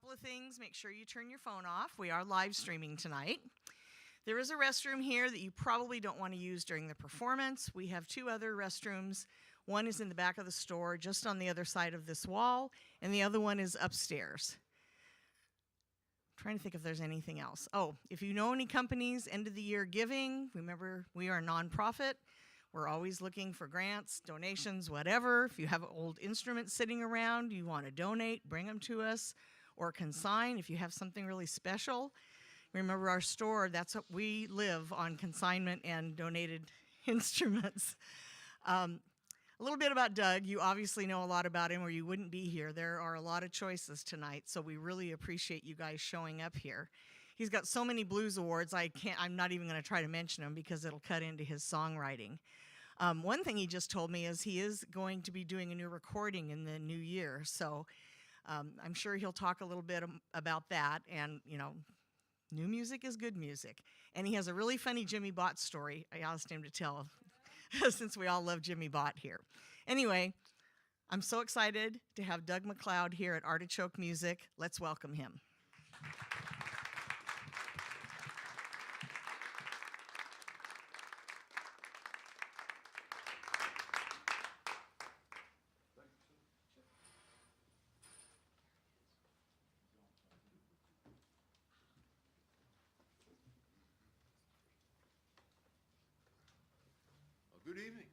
couple of things. Make sure you turn your phone off. We are live streaming tonight. There is a restroom here that you probably don't want to use during the performance. We have two other restrooms. One is in the back of the store, just on the other side of this wall, and the other one is upstairs. I'm trying to think if there's anything else. Oh, if you know any companies, end of the year giving, remember we are a nonprofit. We're always looking for grants, donations, whatever. If you have old instruments sitting around, you want to donate, bring them to us, or consign if you have something really special. Remember our store, that's what we live on, consignment and donated instruments. A little bit about Doug. You obviously know a lot about him or you wouldn't be here. There are a lot of choices tonight, so we really appreciate you guys showing up here. He's got so many blues awards, I'm not even going to try to mention them because it'll cut into his songwriting. One thing he just told me is he is going to be doing a new recording in the new year, so I'm sure he'll talk a little bit about that. And, you know, new music is good music. And he has a really funny Jimmy Bott story I asked him to tell, since we all love Jimmy Bott here. Anyway, I'm so excited to have Doug MacLeod here at Artichoke Music. Let's welcome him. Good evening.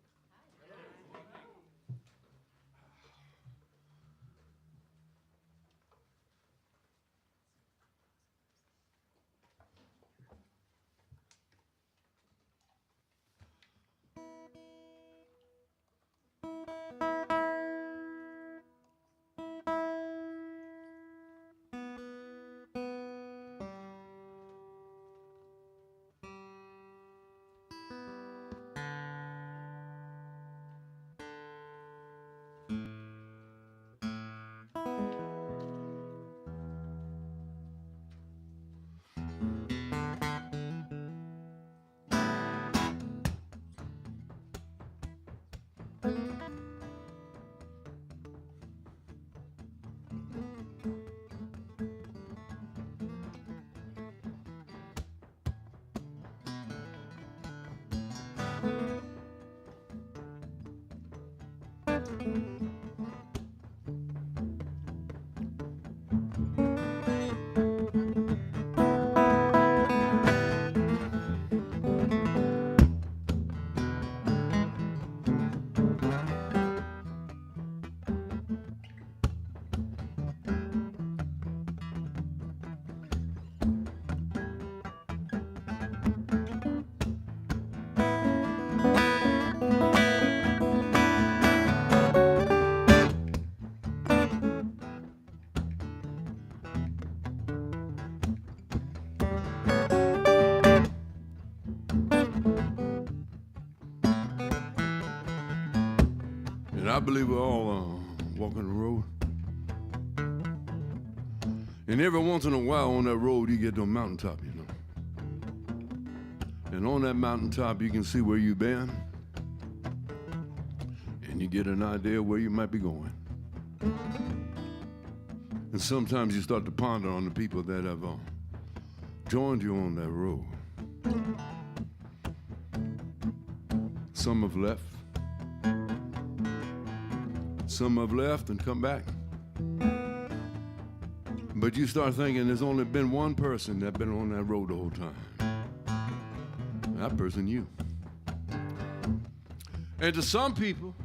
I believe we're all walking the road. And every once in a while on that road, you get to a mountaintop, you know. And on that mountaintop, you can see where you've been. And you get an idea where you might be going. And sometimes you start to ponder on the people that have joined you on that road. Some have left. Some have left and come back. But you start thinking there's only been one person that's been on that road the whole time. That person, you. And to some people,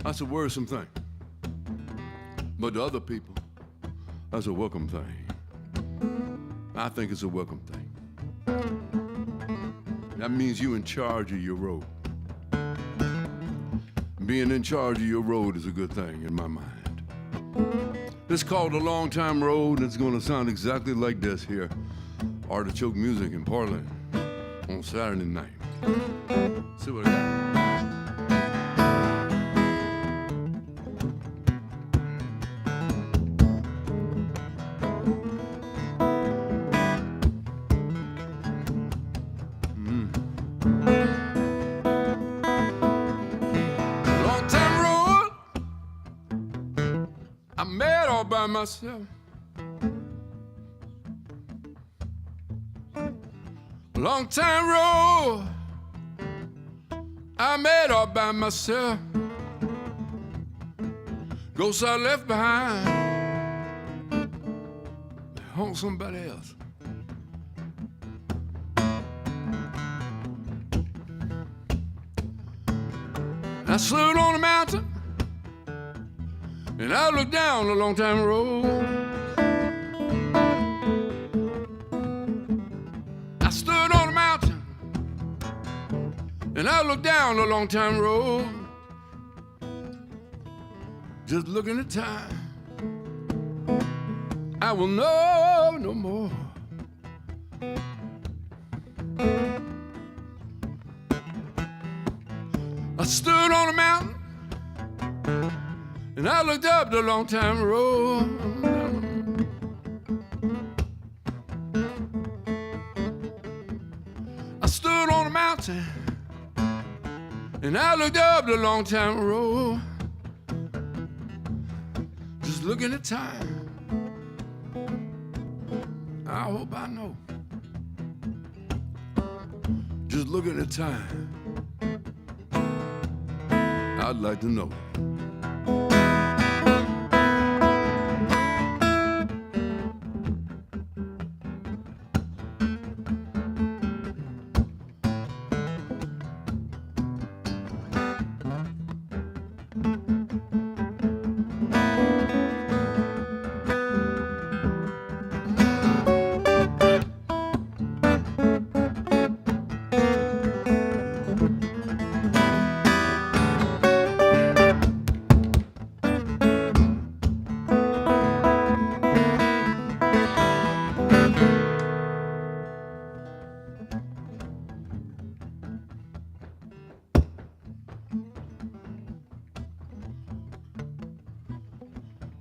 that's a worrisome thing. But to other people, that's a welcome thing. I think it's a welcome thing. That means you're in charge of your road. Being in charge of your road is a good thing in my mind. It's called a Long Time Road, and it's going to sound exactly like this here. Artichoke Music in Portland on Saturday night. See what I got? by myself. Long time road I made all by myself. Ghosts I left behind, they haunt somebody else. I stood on a mountain and I looked down a long time road. I stood on a mountain and I looked down a long time road. Just looking at time, I will know no more. I stood on a mountain and I looked up the long time road. I stood on a mountain and I looked up the long time road. Just looking at time, I hope I know. Just looking at time, I'd like to know.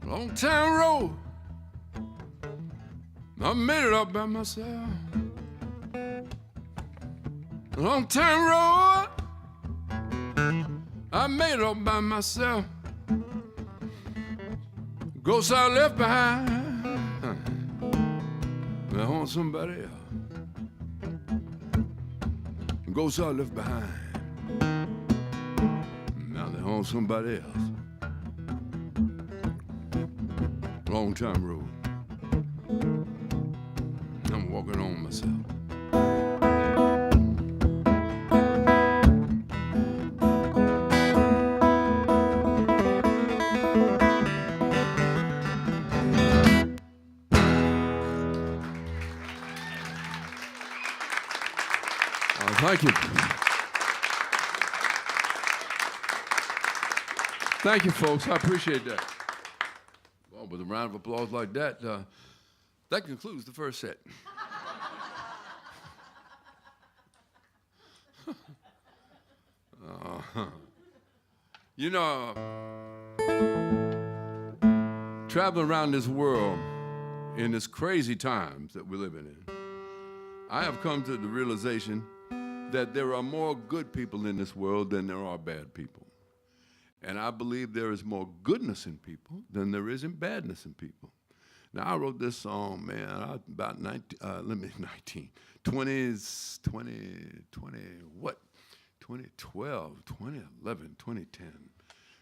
Long time road, I made it up by myself. Long time road, I made it up by myself. Ghosts I left behind, I haunt somebody else. Ghosts I left behind, now they haunt somebody else. Long time road, I'm walking on myself. Thank you. Thank you, folks. I appreciate that. Well, with a round of applause like that, that concludes the first set. You know, traveling around this world in this crazy times that we're living in, I have come to the realization that there are more good people in this world than there are bad people. And I believe there is more goodness in people than there is in badness in people. Now, I wrote this song, man, about 2012, 2011, 2010.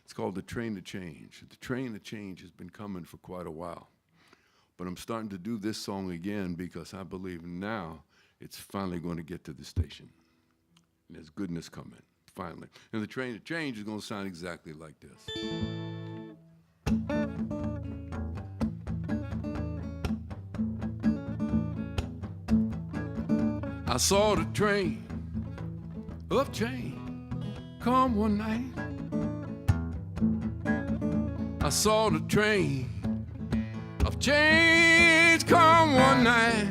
It's called The Train to Change. The Train to Change has been coming for quite a while. But I'm starting to do this song again because I believe now it's finally going to get to the station. And there's goodness coming, finally. And the train to change is going to sound exactly like this. I saw the train of change come one night. I saw the train of change come one night.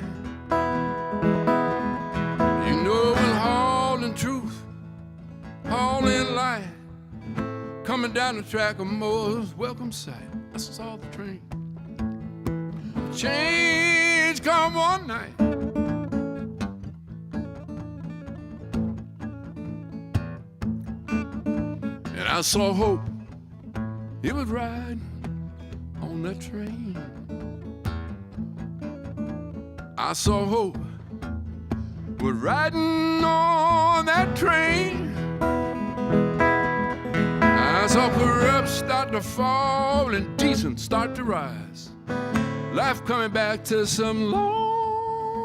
You know it was hauling truth, hauling light, coming down the track of Moore's welcome sight. I saw the train of change come one night. And I saw hope, it was riding on that train. I saw hope was riding on that train. I saw corrupt start to fall and decent start to rise. Life coming back to some long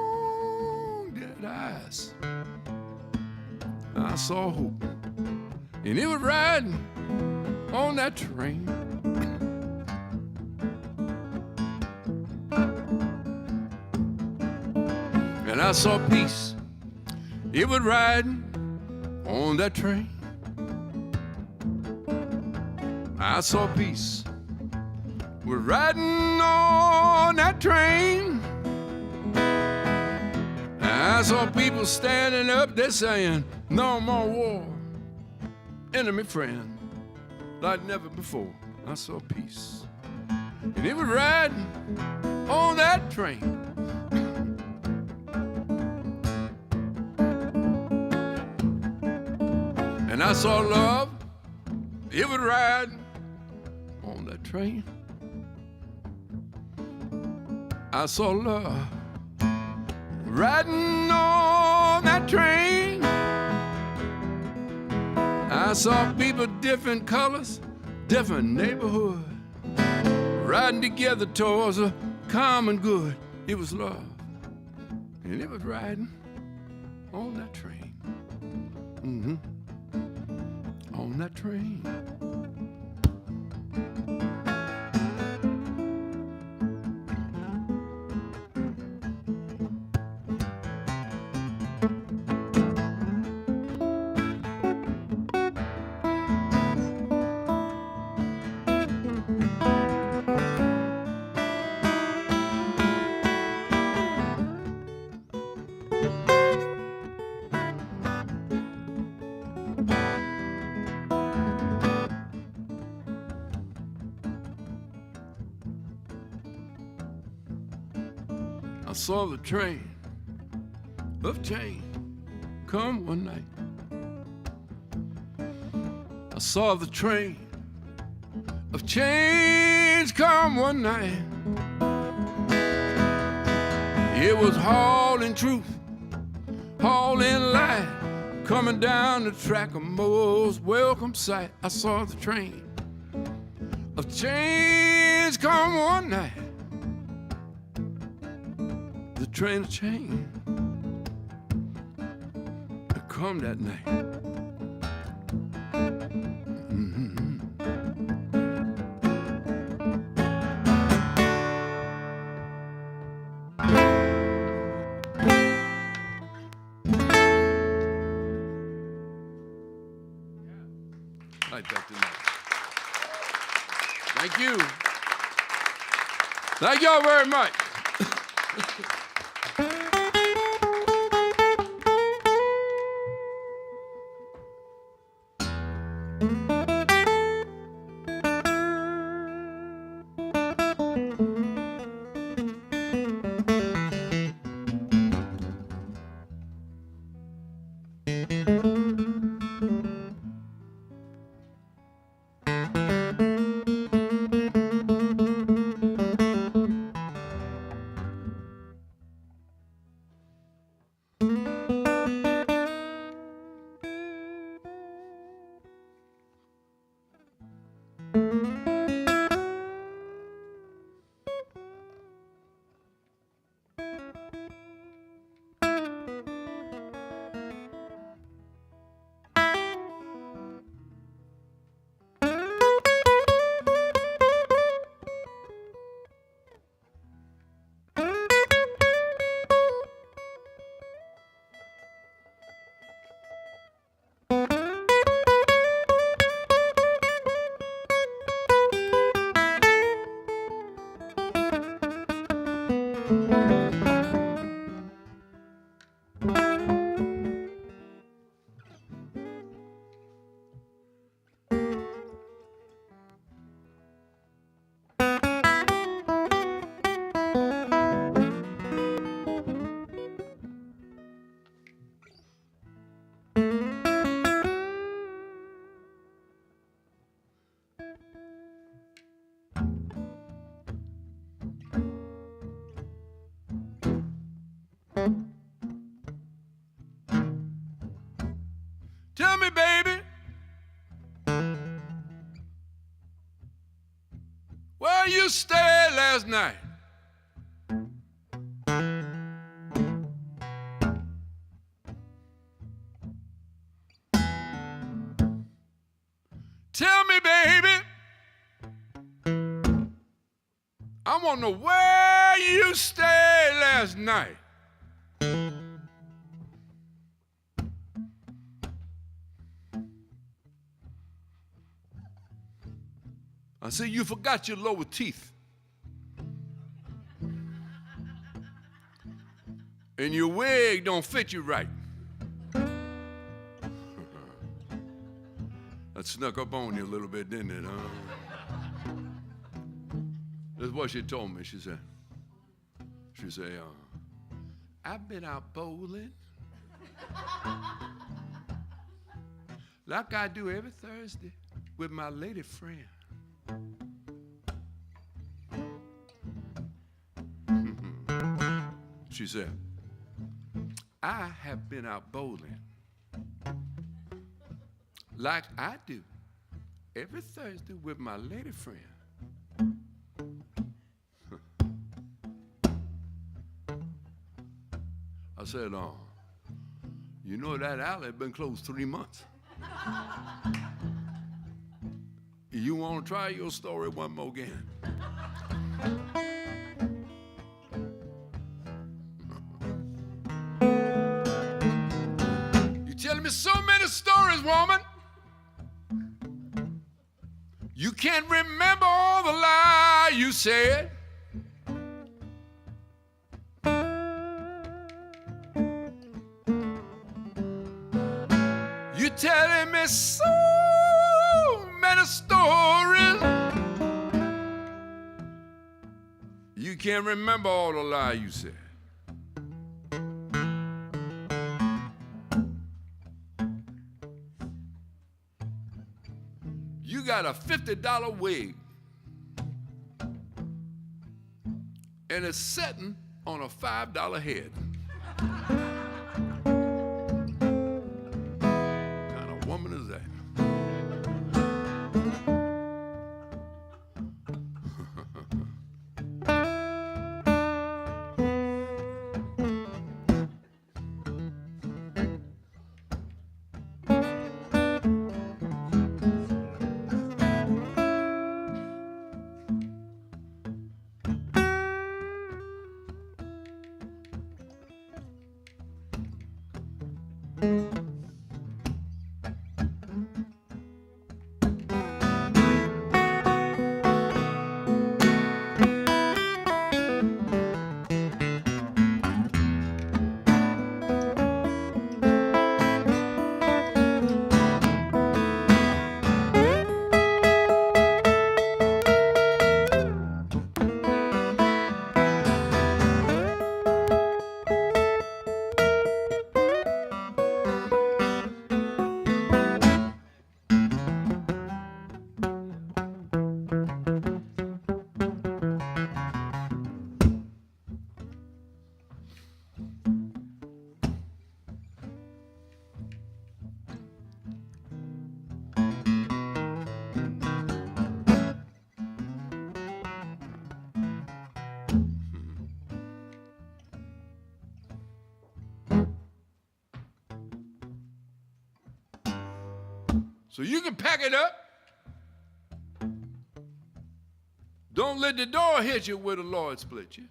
dead eyes. I saw hope, and it was riding on that train. And I saw peace, it was riding on that train. I saw peace, was riding on that train. I saw people standing up, they're saying, no more war, enemy friend, like never before. I saw peace, and it was riding on that train. And I saw love, it was riding on that train. I saw love riding on that train. I saw people different colors, different neighborhood, riding together towards a common good. It was love, and it was riding on that train. On that train. I saw the train of change come one night. I saw the train of change come one night. It was hauling truth, hauling light, coming down the track, a most welcome sight. I saw the train of change come one night. The train of change had come that night. Like that tonight. Thank you. Thank y'all very much. Tell me, baby, where you stayed last night? Tell me, baby, I want to know where you stayed last night. I say you forgot your lower teeth. And your wig don't fit you right. That snuck up on you a little bit, didn't it, huh? That's what she told me. She said, I've been out bowling like I do every Thursday with my lady friend. She said, I have been out bowling like I do every Thursday with my lady friend. I said, you know that alley has been closed 3 months. You want to try your story one more again? You're telling me so many stories, woman. You can't remember all the lies you said. You're telling me so many stories. You can't remember all the lies you said. You got a $50 wig and it's sitting on a $5 head. What kind of woman is that? So you can pack it up. Don't let the door hit you where the Lord split you.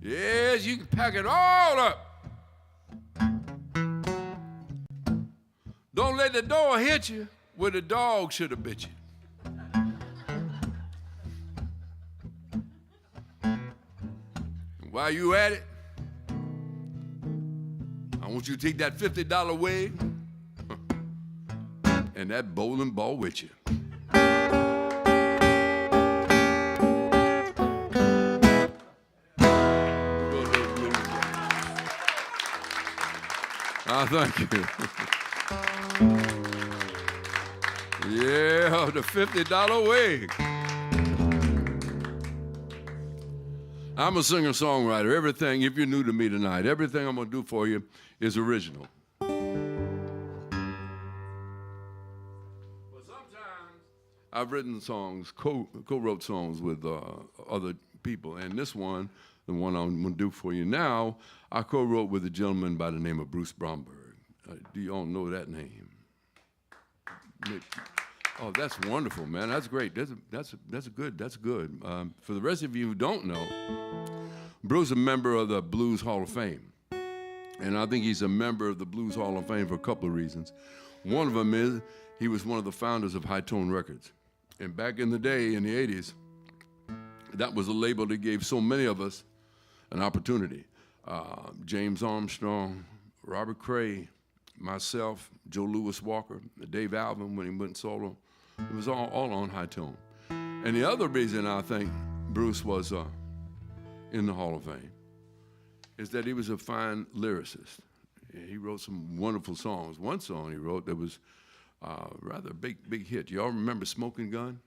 Yes, you can pack it all up. Don't let the door hit you where the dog should have bit you. And while you at it, I want you to take that $50 wig and that bowling ball with you. Thank you. Yeah, the $50 wig. I'm a singer-songwriter. Everything, if you're new to me tonight, everything I'm going to do for you is original. But sometimes I've written songs, co-wrote songs with other people. And this one, the one I'm going to do for you now, I co-wrote with a gentleman by the name of Bruce Bromberg. Do you all know that name? Oh, that's wonderful, man. That's great. That's good. For the rest of you who don't know, Bruce is a member of the Blues Hall of Fame. And I think he's a member of the Blues Hall of Fame for a couple of reasons. One of them is he was one of the founders of High Tone Records. And back in the day, in the 80s, that was a label that gave so many of us an opportunity. James Armstrong, Robert Cray, myself, Joe Louis Walker, Dave Alvin when he went solo. It was all on High Tone. And the other reason I think Bruce was in the Hall of Fame is that he was a fine lyricist. He wrote some wonderful songs. One song he wrote that was rather a big hit. You all remember Smoking Gun?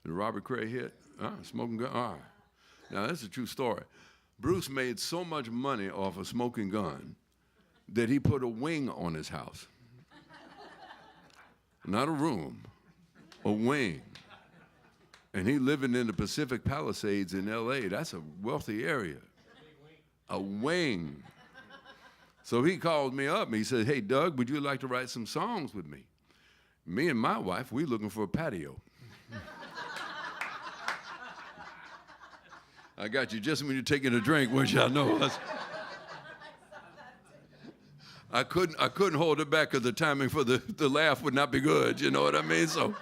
The Robert Cray hit? Smoking Gun? All right. Now, that's a true story. Bruce made so much money off of Smoking Gun that he put a wing on his house. Not a room, a wing. And he living in the Pacific Palisades in L.A. That's a wealthy area. A wing. So he called me up and he said, hey, Doug, would you like to write some songs with me? Me and my wife, we looking for a patio. I got you just when you're taking a drink, which I know. I couldn't hold it back because the timing for the laugh would not be good, you know what I mean? So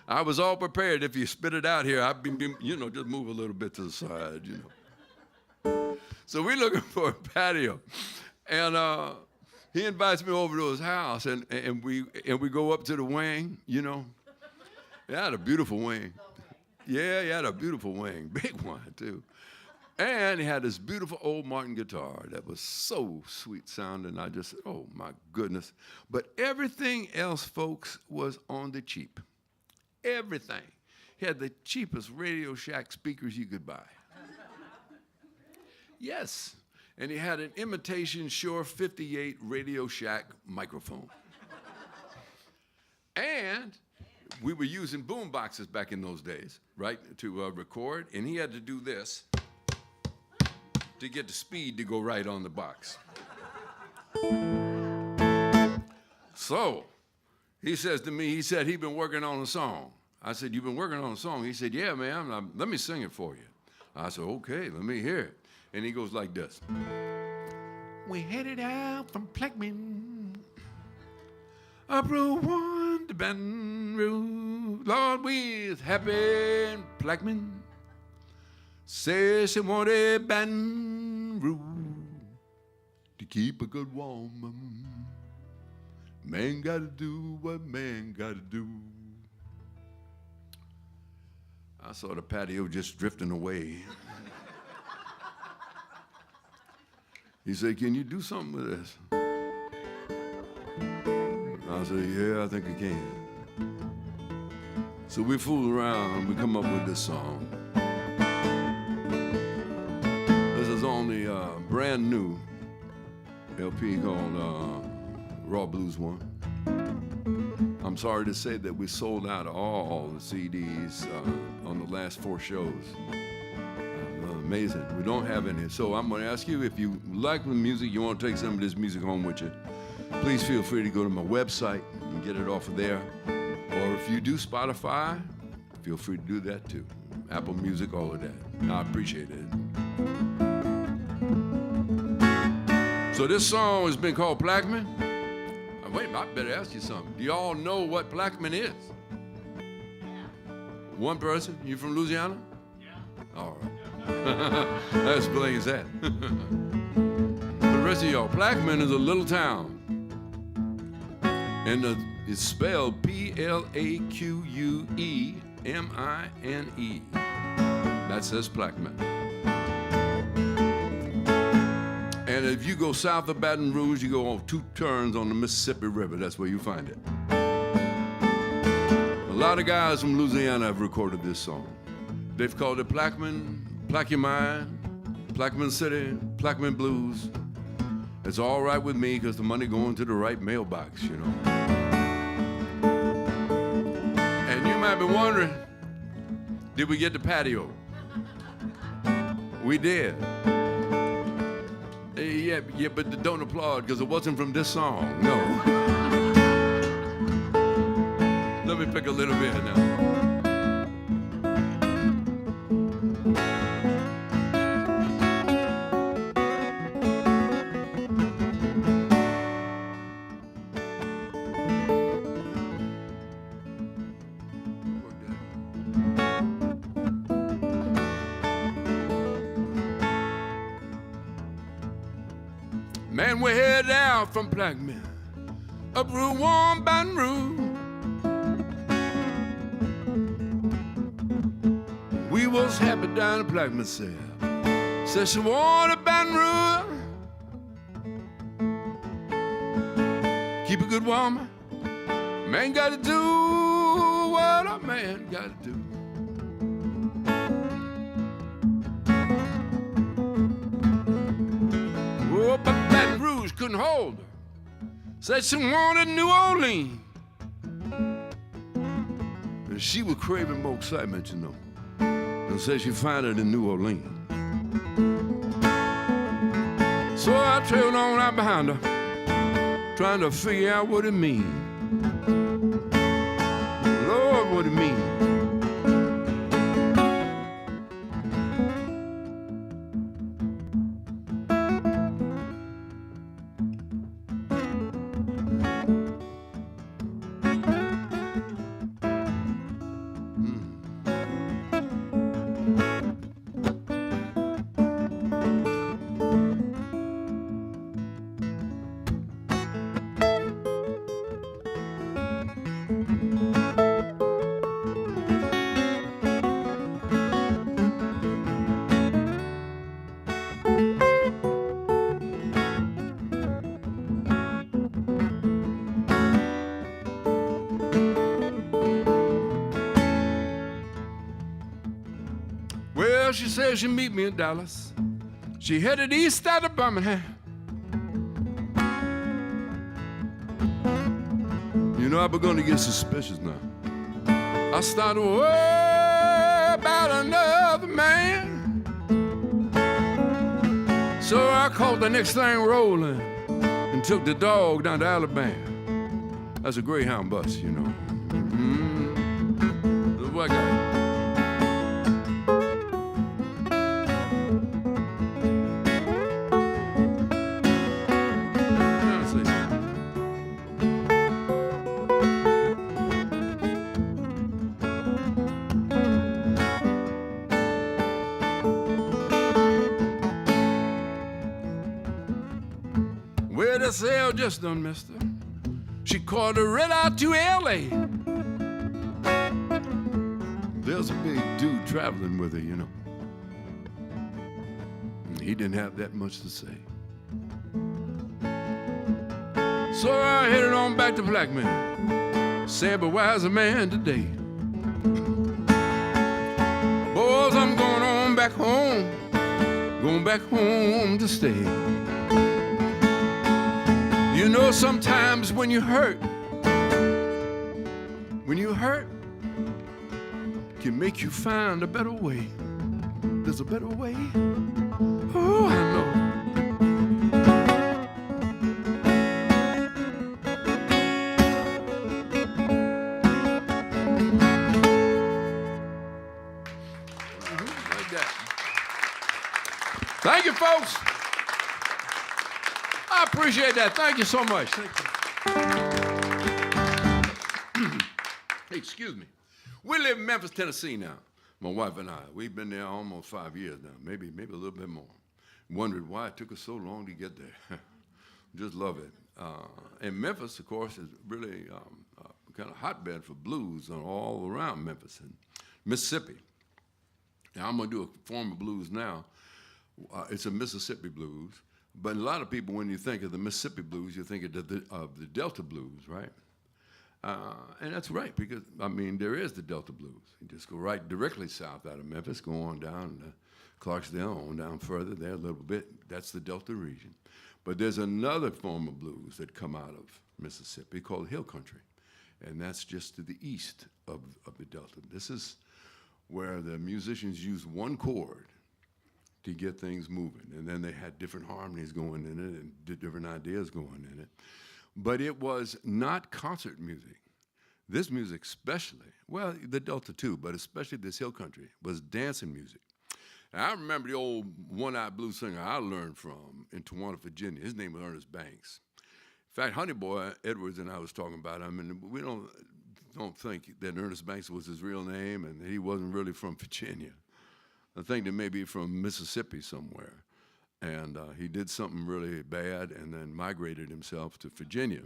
I was all prepared. If you spit it out here, I'd be, just move a little bit to the side, So we're looking for a patio. And he invites me over to his house, and we go up to the wing, He had a beautiful wing. Yeah, he had a beautiful wing, big one, too. And he had this beautiful old Martin guitar that was so sweet sounding. I just said, oh, my goodness. But everything else, folks, was on the cheap. Everything. He had the cheapest Radio Shack speakers you could buy. Yes. And he had an imitation Shure 58 Radio Shack microphone. And we were using boom boxes back in those days, right, to record. And he had to do this to get the speed to go right on the box. So he says to me, he said he'd been working on a song. I said, you've been working on a song? He said, yeah, man, let me sing it for you. I said, okay, let me hear it. And he goes like this. We headed out from Plaquemine, up Route 1 to Baton Rouge. Lord, we's happy in Plaquemine. Says she wanted Baton Rouge to keep a good woman. Man gotta do what man gotta do. I saw the patio just drifting away. He said, can you do something with this? I said, yeah, I think I can. So we fool around, we come up with this song. This is on the brand new LP called Raw Blues 1. I'm sorry to say that we sold out all the CDs on the last 4 shows. Amazing. We don't have any. So I'm going to ask you, if you like the music, you want to take some of this music home with you, please feel free to go to my website and get it off of there. Or if you do Spotify, feel free to do that too. Apple Music, all of that. I appreciate it. So this song has been called Plaquemine. Wait, I better ask you something. Do y'all know what Plaquemine is? One person? You from Louisiana? Yeah. All right. That's plain as that. For the rest of y'all, Plaquemine is a little town. And it's spelled Plaquemine. That says Plaquemine. And if you go south of Baton Rouge, you go on 2 turns on the Mississippi River. That's where you find it. A lot of guys from Louisiana have recorded this song. They've called it Plaquemine Plaque your mind, Plaquemine City, Plaquemine Blues. It's all right with me because the money going to the right mailbox, you know. And you might be wondering, did we get the patio? We did. Yeah, but don't applaud because it wasn't from this song, no. Let me pick a little bit now. Man, we head out from Plaquemine, up Route 1, Baton Rouge. We was happy down in Plaquemine, said she wanted Baton Rouge. Keep a good woman. Man gotta do what a man gotta do. Oh, but Baton Rouge couldn't hold her. Said she wanted New Orleans. And she was craving more excitement, you know. And said she found it in New Orleans. So I trailed on out behind her, trying to figure out what it means. Lord, what it means. Well, she said she'd meet me in Dallas. She headed east out of Birmingham. You know, I begun to get suspicious now. I started to worry about another man. So I caught the next thing rolling and took the dog down to Alabama. That's a Greyhound bus, you know. The white guy. Well, the sale just done missed her. She called her right out to L.A. There's a big dude traveling with her, you know. And he didn't have that much to say. So I headed on back to Plaquemine. Said, but why's a man today? Boys, I'm going on back home. Going back home to stay. You know, sometimes when you hurt, can make you find a better way. There's a better way. Oh, I know. Like that. Thank you, folks. I appreciate that. Thank you so much. Thank you. Hey, excuse me. We live in Memphis, Tennessee now. My wife and I. We've been there almost 5 years now, maybe a little bit more. Wondered why it took us so long to get there. Just love it. And Memphis, of course, is really kind of hotbed for blues all around Memphis and Mississippi. Now I'm gonna do a form of blues now. It's a Mississippi blues. But a lot of people, when you think of the Mississippi blues, you think of the Delta blues, right? And that's right, because, I mean, there is the Delta blues. You just go right directly south out of Memphis, go on down Clarksdale on down further there a little bit. That's the Delta region. But there's another form of blues that come out of Mississippi called Hill Country, and that's just to the east of the Delta. This is where the musicians use one chord to get things moving, and then they had different harmonies going in it and different ideas going in it. But it was not concert music. This music especially, well, the Delta too, but especially this Hill Country, was dancing music. And I remember the old one-eyed blues singer I learned from in Tawana, Virginia. His name was Ernest Banks. In fact, Honey Boy Edwards and I was talking about him, and we don't think that Ernest Banks was his real name and he wasn't really from Virginia. I think that maybe from Mississippi somewhere. And he did something really bad and then migrated himself to Virginia.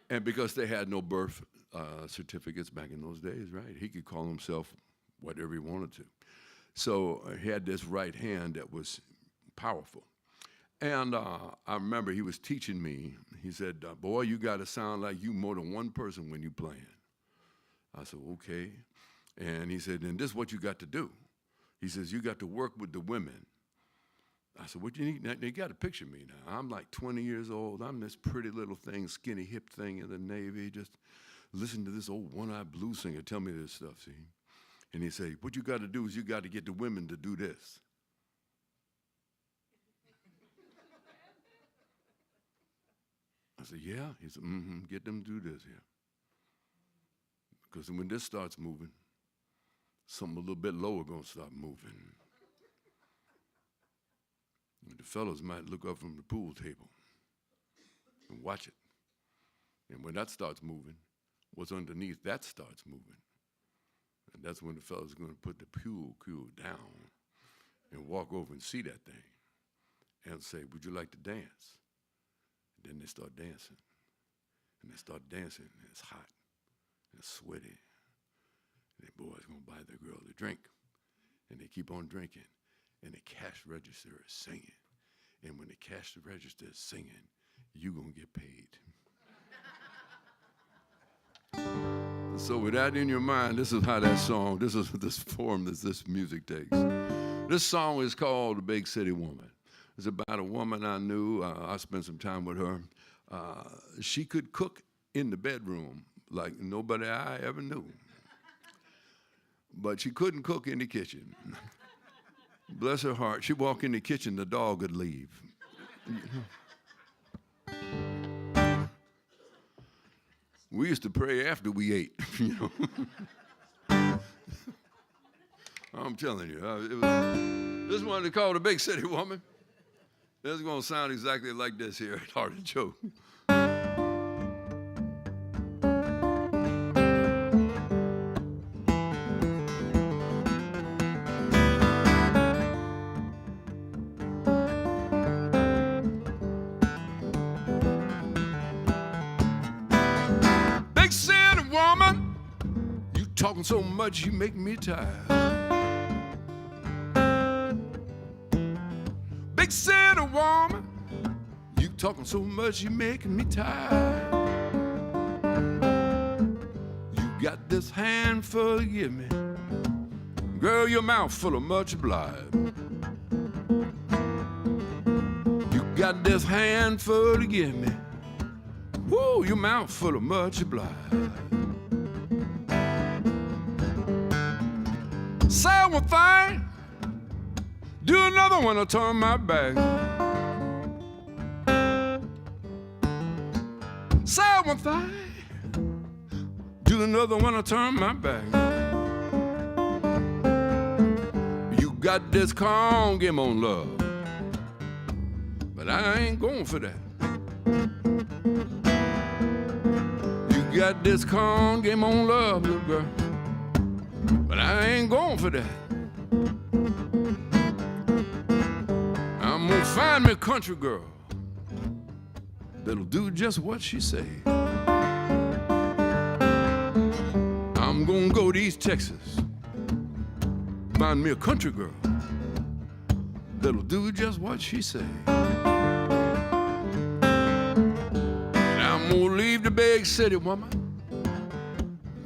And because they had no birth certificates back in those days, right? He could call himself whatever he wanted to. So he had this right hand that was powerful. And I remember he was teaching me. He said, boy, you got to sound like you more than one person when you playing. I said, okay. And he said, and this is what you got to do. He says, you got to work with the women. I said, what do you need? Now, you got to picture me now. I'm like 20 years old. I'm this pretty little thing, skinny hip thing in the Navy. Just listen to this old one-eyed blues singer tell me this stuff, see? And he said, what you got to do is you got to get the women to do this. I said, yeah? He said, get them to do this here. Because when this starts moving, something a little bit lower going to start moving. And the fellows might look up from the pool table and watch it. And when that starts moving, what's underneath that starts moving. And that's when the fellas are going to put the pool cue down and walk over and see that thing and say, would you like to dance? And then they start dancing. And they start dancing, and it's hot, and it's sweaty. And the boy's going to buy the girl a drink. And they keep on drinking. And the cash register is singing. And when the cash register is singing, you're going to get paid. So with that in your mind, this is how that song, this is this form that this music takes. This song is called The Big City Woman. It's about a woman I knew. I spent some time with her. She could cook in the bedroom like nobody I ever knew. But she couldn't cook in the kitchen. Bless her heart. She'd walk in the kitchen, the dog would leave. We used to pray after we ate, you know. I'm telling you, this one they call The Big City Woman. This is going to sound exactly like this here at Artichoke. Big city woman, you talking so much you make me tired. Big city woman, you talking so much you making me tired. You got this handful to give me, girl, your mouth full of much blood. You got this handful to give me, woo, your mouth full of much blood. Say one thing, do another one, I'll turn my back. Say one thing, do another one, I'll turn my back. You got this calm game on love, but I ain't going for that. You got this calm game on love, little girl, but I ain't going for that. I'm gonna find me a country girl that'll do just what she say. I'm gonna go to East Texas, find me a country girl that'll do just what she say. And I'm gonna leave the big city woman,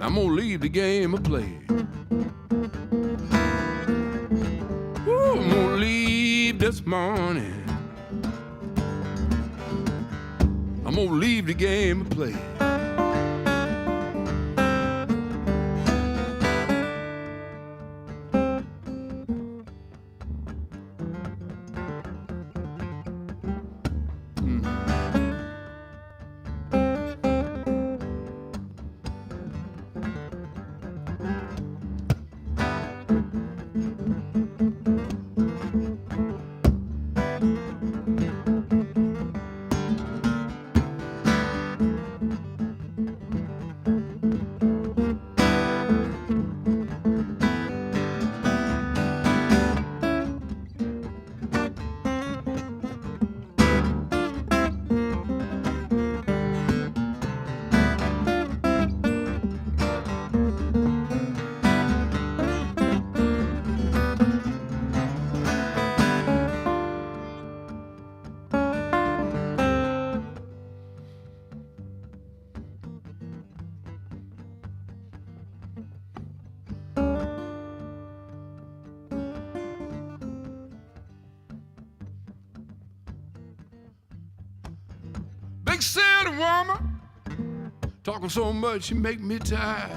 I'm gonna leave the game of play. Woo, this morning. I'm gonna leave the game and play. Big city woman, talking so much you make me tired.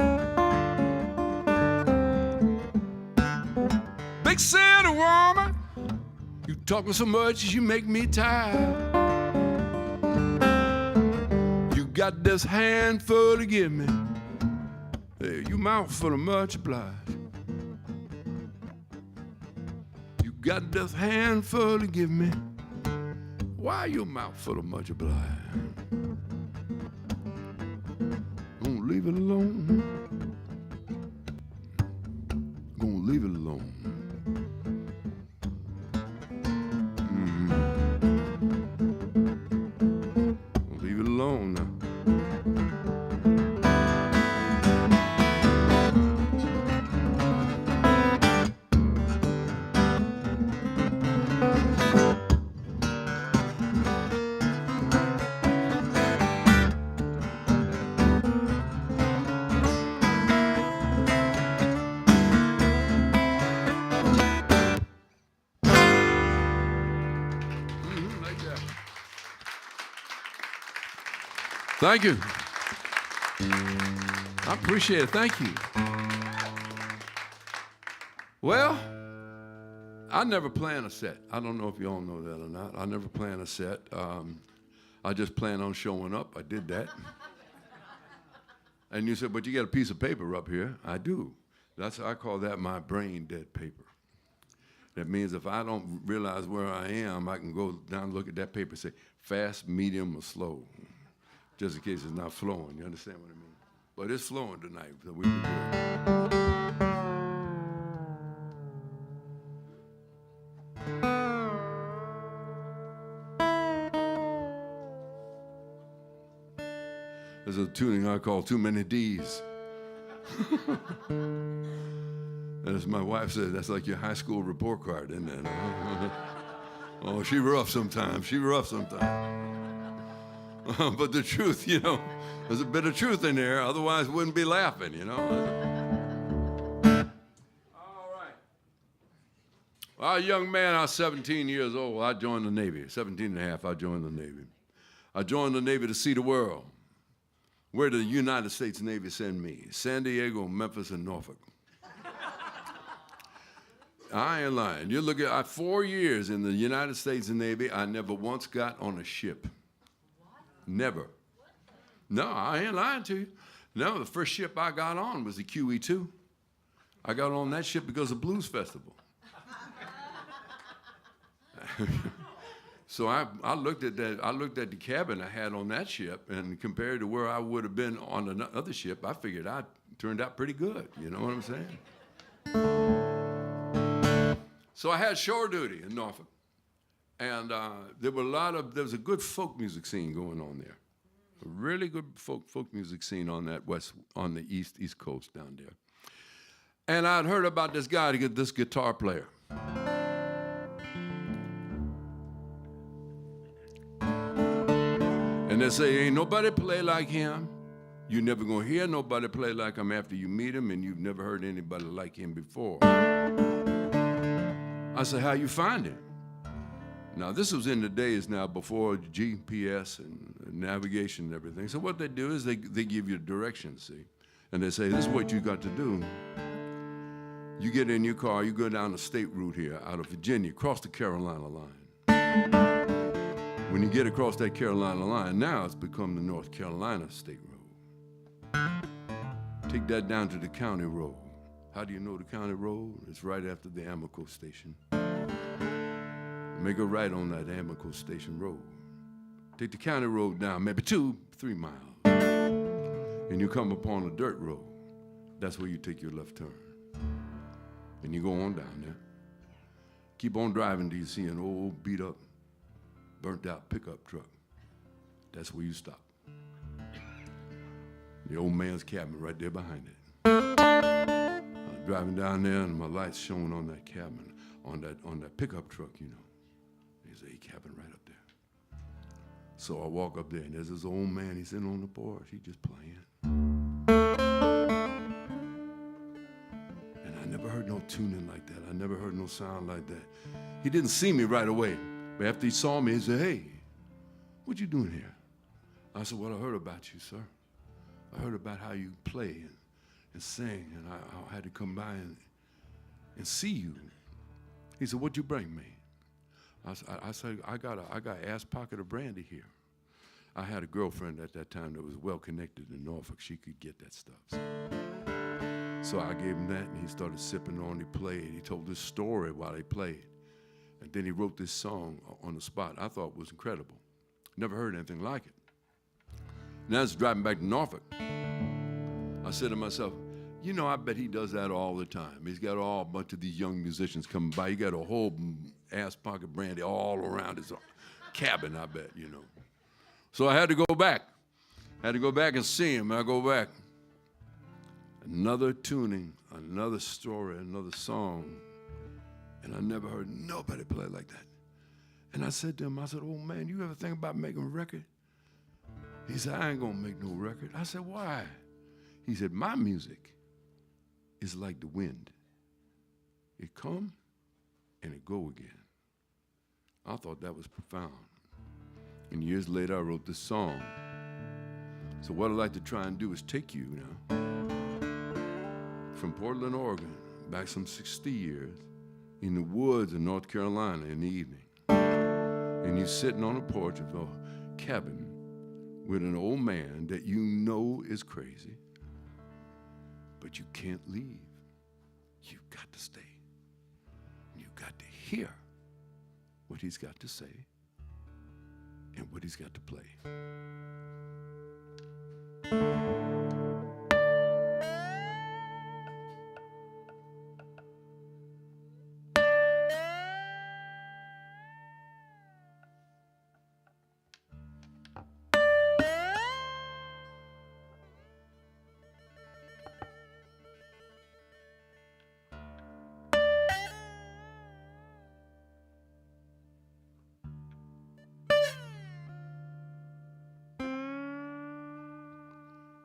Big city woman, you talking so much you make me tired. You got this handful to give me, hey, you mouthful of much obliged. You got this handful to give me, why your mouth full of much obliged? Gonna leave it alone. Gonna leave it alone. Gonna leave it alone now. Thank you. I appreciate it. Thank you. Well, I never plan a set. I don't know if you all know that or not. I never plan a set. I just plan on showing up. I did that. And you said, but you got a piece of paper up here. I do. I call that my brain dead paper. That means if I don't realize where I am, I can go down and look at that paper and say, fast, medium, or slow. Just in case it's not flowing, you understand what I mean? But it's flowing tonight, so we can do it. There's a tuning I call Too Many D's. And as my wife said, that's like your high school report card, isn't it? Oh, she rough sometimes, But the truth, you know, there's a bit of truth in there, otherwise wouldn't be laughing, you know. All right. Well, a young man, I was 17 years old, I joined the Navy. 17 and a half, I joined the Navy. I joined the Navy to see the world. Where did the United States Navy send me? San Diego, Memphis, and Norfolk. I ain't lying. You look at 4 years in the United States Navy, I never once got on a ship. Never. No, I ain't lying to you. No, the first ship I got on was the QE2. I got on that ship because of Blues Festival. So I looked at that. I looked at the cabin I had on that ship, and compared to where I would have been on another ship, I figured I turned out pretty good. You know what I'm saying? So I had shore duty in Norfolk. And there was a good folk music scene going on there. A really good folk music scene on the east coast down there. And I'd heard about this guy, this guitar player. And they say, ain't nobody play like him. You're never gonna hear nobody play like him after you meet him, and you've never heard anybody like him before. I said, how you find him? Now, this was in the days now before GPS and navigation and everything. So what they do is they give you directions, see? And they say, this is what you got to do. You get in your car, you go down the state route here out of Virginia, cross the Carolina line. When you get across that Carolina line, now it's become the North Carolina state road. Take that down to the county road. How do you know the county road? It's right after the Amico station. Make a right on that Amico station road. Take the county road down, maybe 2-3 miles. And you come upon a dirt road. That's where you take your left turn. And you go on down there. Keep on driving till you see an old, beat up, burnt out pickup truck. That's where you stop. The old man's cabin right there behind it. I was driving down there and my lights shone on that cabin, on that pickup truck, you know. There's a cabin right up there. So I walk up there and there's this old man, he's sitting on the porch, he just playing. I never heard no tuning like that. I never heard no sound like that. He didn't see me right away. But after he saw me, he said, hey, what you doing here? I said, well, I heard about you, sir. I heard about how you play and sing, and I had to come by and see you. He said, what'd you bring me? I said, I got an ass pocket of brandy here. I had a girlfriend at that time that was well connected in Norfolk. She could get that stuff. So I gave him that, and he started sipping on. He played. He told this story while he played. And then he wrote this song on the spot. I thought it was incredible. Never heard anything like it. Now I was driving back to Norfolk. I said to myself, you know, I bet he does that all the time. He's got a bunch of these young musicians coming by. He got a whole ass pocket brandy all around his cabin, I bet, you know. So I had to go back. I had to go back and see him. I go back. Another tuning, another story, another song. And I never heard nobody play like that. And I said to him, I said, oh man, you ever think about making a record? He said, I ain't gonna make no record. I said, why? He said, my music is like the wind. It come and it go again. I thought that was profound. And years later, I wrote this song. So what I'd like to try and do is take you now from Portland, Oregon, back some 60 years, in the woods of North Carolina in the evening. And you're sitting on a porch of a cabin with an old man that you know is crazy, but you can't leave. You've got to stay. You've got to hear what he's got to say and what he's got to play.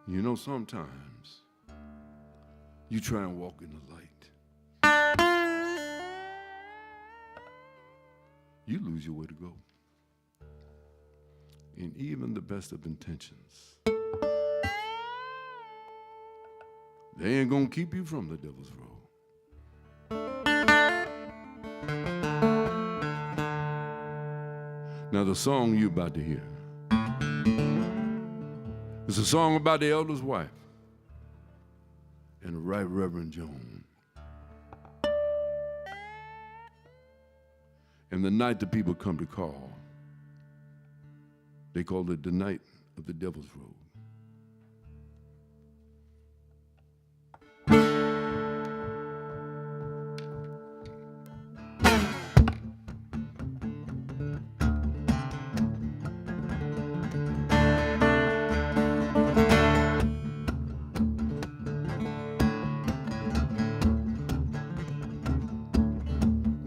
You know, sometimes you try and walk in the light. You lose your way to go. And even the best of intentions, they ain't gonna keep you from the devil's road. Now the song you're about to hear, it's a song about the elder's wife and the Right Reverend Joan. And the night the people come to call, they call it the night of the Devil's Road.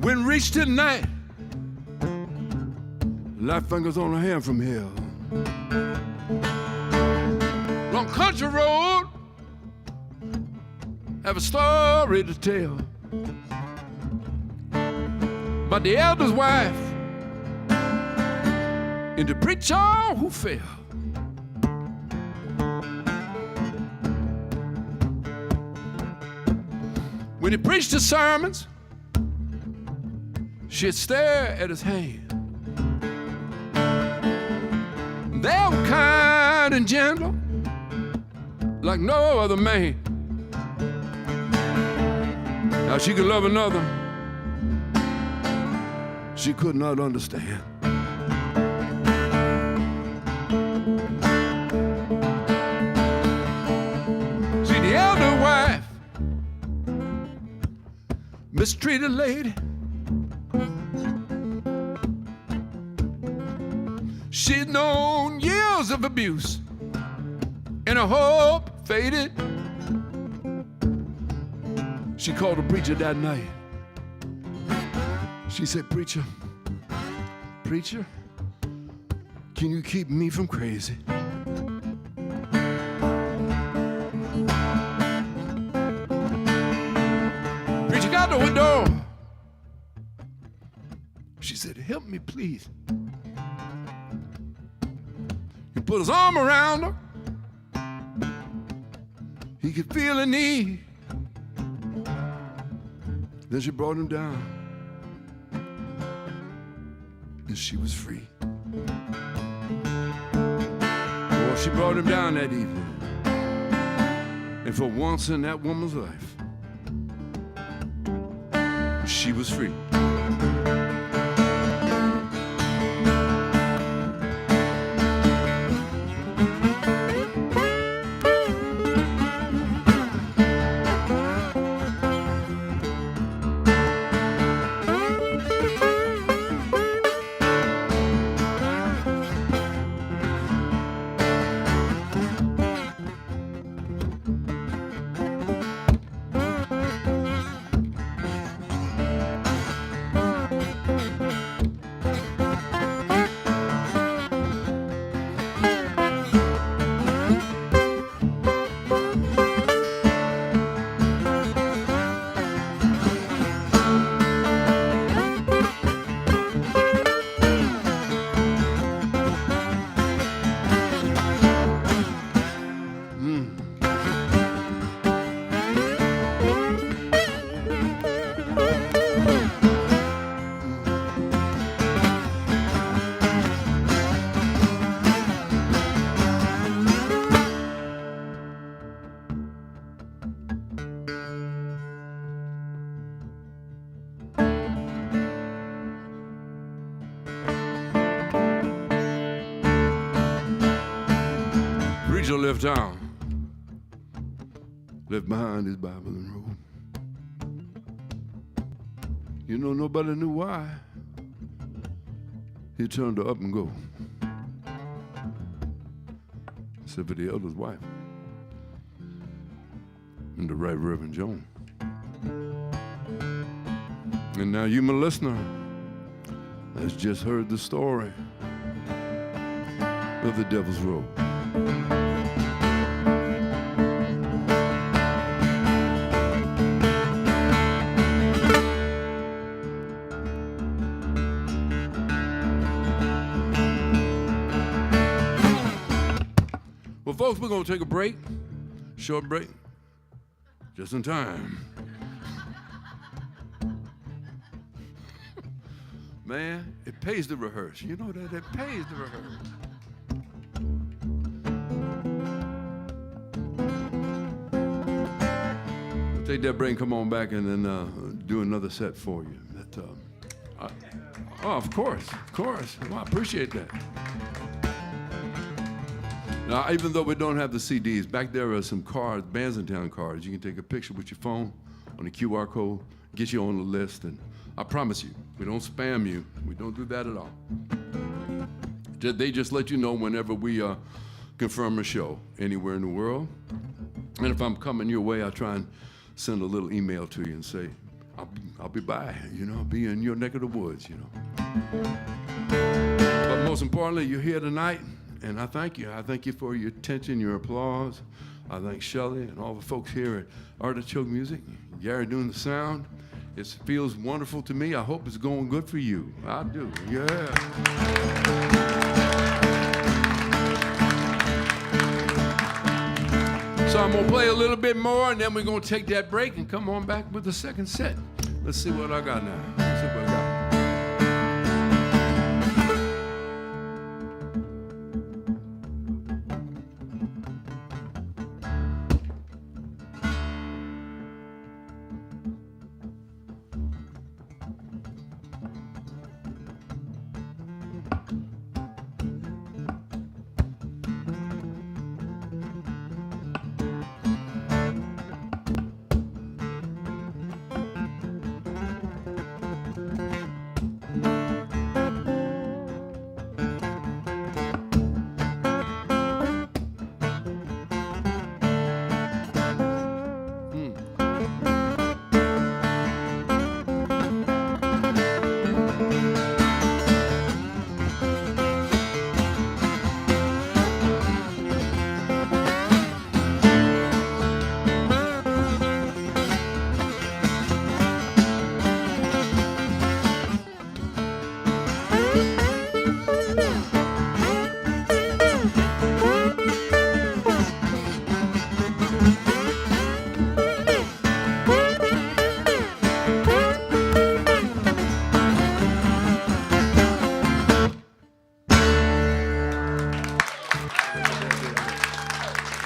When reached tonight, light fingers on her hand from hell. Long country road, have a story to tell. But the elder's wife and the preacher who fell. When he preached his sermons, she'd stare at his hand. They were kind and gentle, like no other man. Now she could love another she could not understand. See, the elder wife mistreated lady. She'd known years of abuse, and her hope faded. She called the preacher that night. She said, "Preacher, preacher, can you keep me from crazy?" Preacher got to her door. She said, "Help me, please." He put his arm around her. He could feel her need. Then she brought him down, and she was free. Oh, she brought him down that evening, and for once in that woman's life, she was free. Preacher left town, left behind his Bible and robe. You know, nobody knew why. He turned her up and go, except for the elder's wife and the Right Reverend Joan. And now you, my listener, has just heard the story of the Devil's Robe. Well, folks, we're going to take a break, short break, just in time. Man, it pays to rehearse. You know that? It pays to rehearse. We'll take that break and come on back and then do another set for you. Oh, of course. Well, I appreciate that. Now, even though we don't have the CDs, back there are some cards, Bandsintown cards. You can take a picture with your phone on the QR code, get you on the list, and I promise you, we don't spam you. We don't do that at all. They just let you know whenever we confirm a show anywhere in the world. And if I'm coming your way, I try and send a little email to you and say, I'll be by, I'll be in your neck of the woods, But most importantly, you're here tonight. And I thank you. I thank you for your attention, your applause. I thank Shelley and all the folks here at Artichoke Music, Gary doing the sound. It feels wonderful to me. I hope it's going good for you. I do. Yeah. So I'm gonna play a little bit more, and then we're gonna take that break and come on back with the second set. Let's see what I got now. Let's see what I got.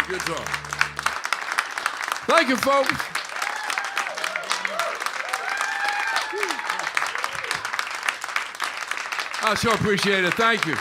Good job. Thank you, folks. I sure appreciate it. Thank you.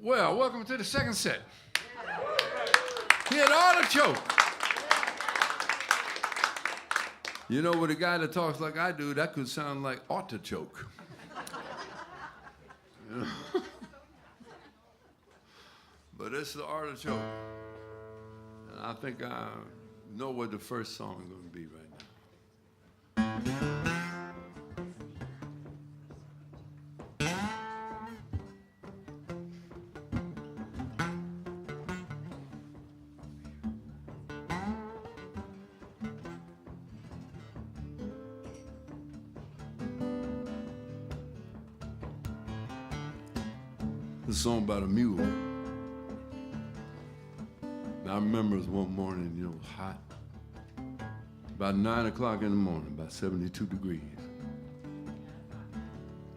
Well, welcome to the second set. Here at Artichoke. You know, with a guy that talks like I do, that could sound like artichoke. You know? But it's the Artichoke. And I think I know what the first song is going to be right now. It's a song about a mule. And I remember it was one morning, you know, hot. About 9 o'clock in the morning, about 72 degrees.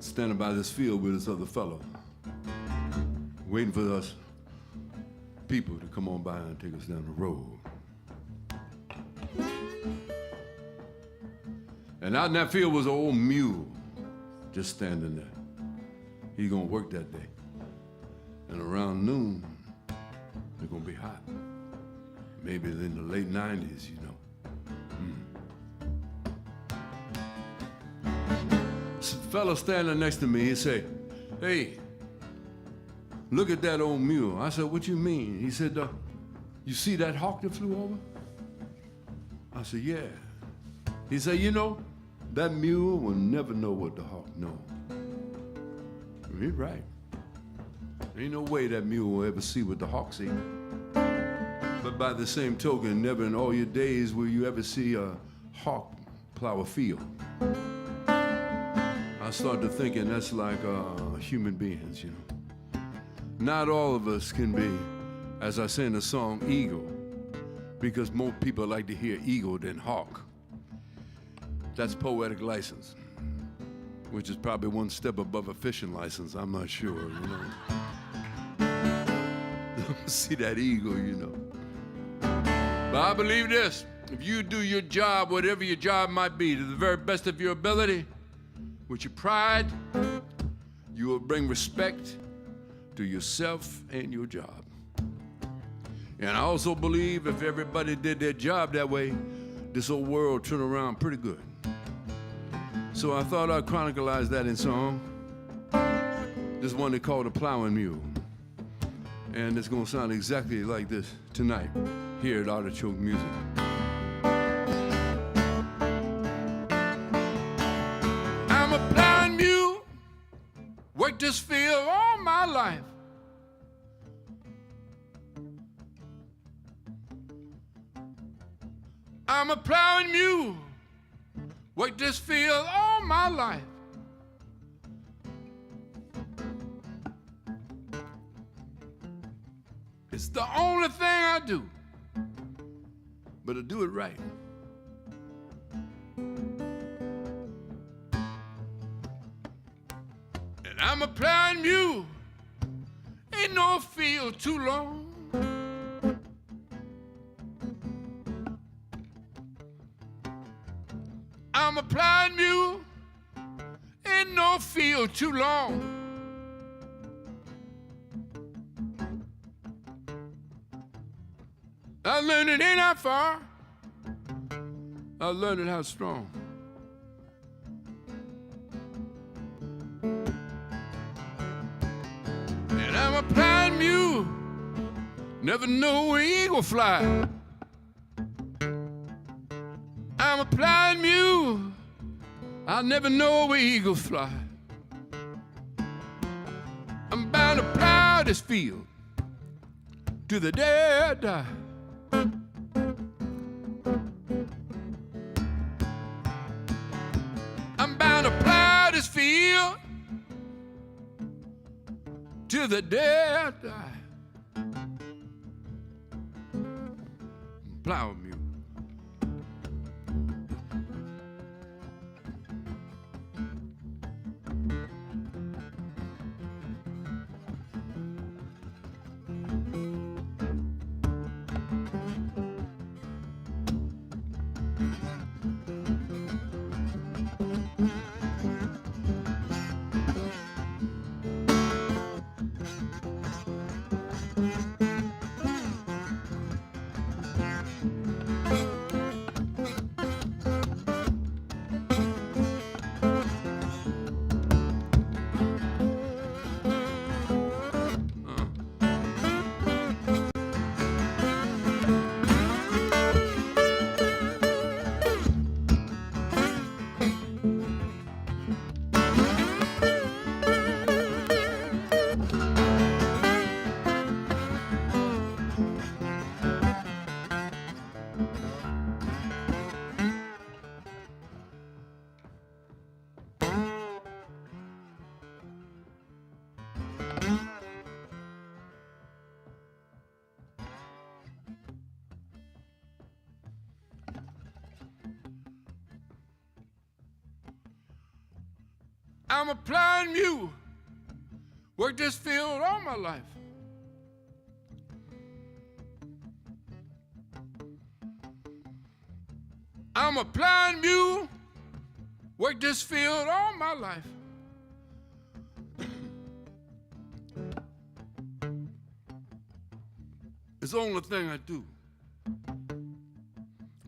Standing by this field with this other fellow, waiting for us people to come on by and take us down the road. And out in that field was an old mule just standing there. He's gonna work that day. And around noon, it's gonna be hot. Maybe in the late 90s, you know. Some fella standing next to me, he said, "Hey, look at that old mule." I said, "What you mean?" He said, "You see that hawk that flew over?" I said, "Yeah." He said, "You know, that mule will never know what the hawk knows." He's right. Ain't no way that mule will ever see what the hawk see. But by the same token, never in all your days will you ever see a hawk plow a field. I started thinking that's like human beings, you know. Not all of us can be, as I say in the song, eagle, because more people like to hear eagle than hawk. That's poetic license, which is probably one step above a fishing license. I'm not sure, you know. See that eagle, you know. But I believe this: if you do your job, whatever your job might be, to the very best of your ability, with your pride, you will bring respect to yourself and your job. And I also believe if everybody did their job that way, this whole world would turn around pretty good. So I thought I'd chronicleize that in song. This one they call the Plowing Mule. And it's gonna sound exactly like this tonight here at Artichoke Music. I'm a plowing mule, worked this field all my life. I'm a plowing mule, worked this field all my life. It's the only thing I do, but I do it right. And I'm a plowing mule, ain't no field too long. I'm a plowing mule, ain't no field too long. I learned it ain't that far. I learned it how strong. And I'm a plowing mule, never know where eagle fly. I'm a plowing mule, I'll never know where eagles fly. I'm bound to plow this field to the day I die. till the day I die. Plow mule. I'm a plowing mule, worked this field all my life. I'm a plowing mule, worked this field all my life. It's the only thing I do,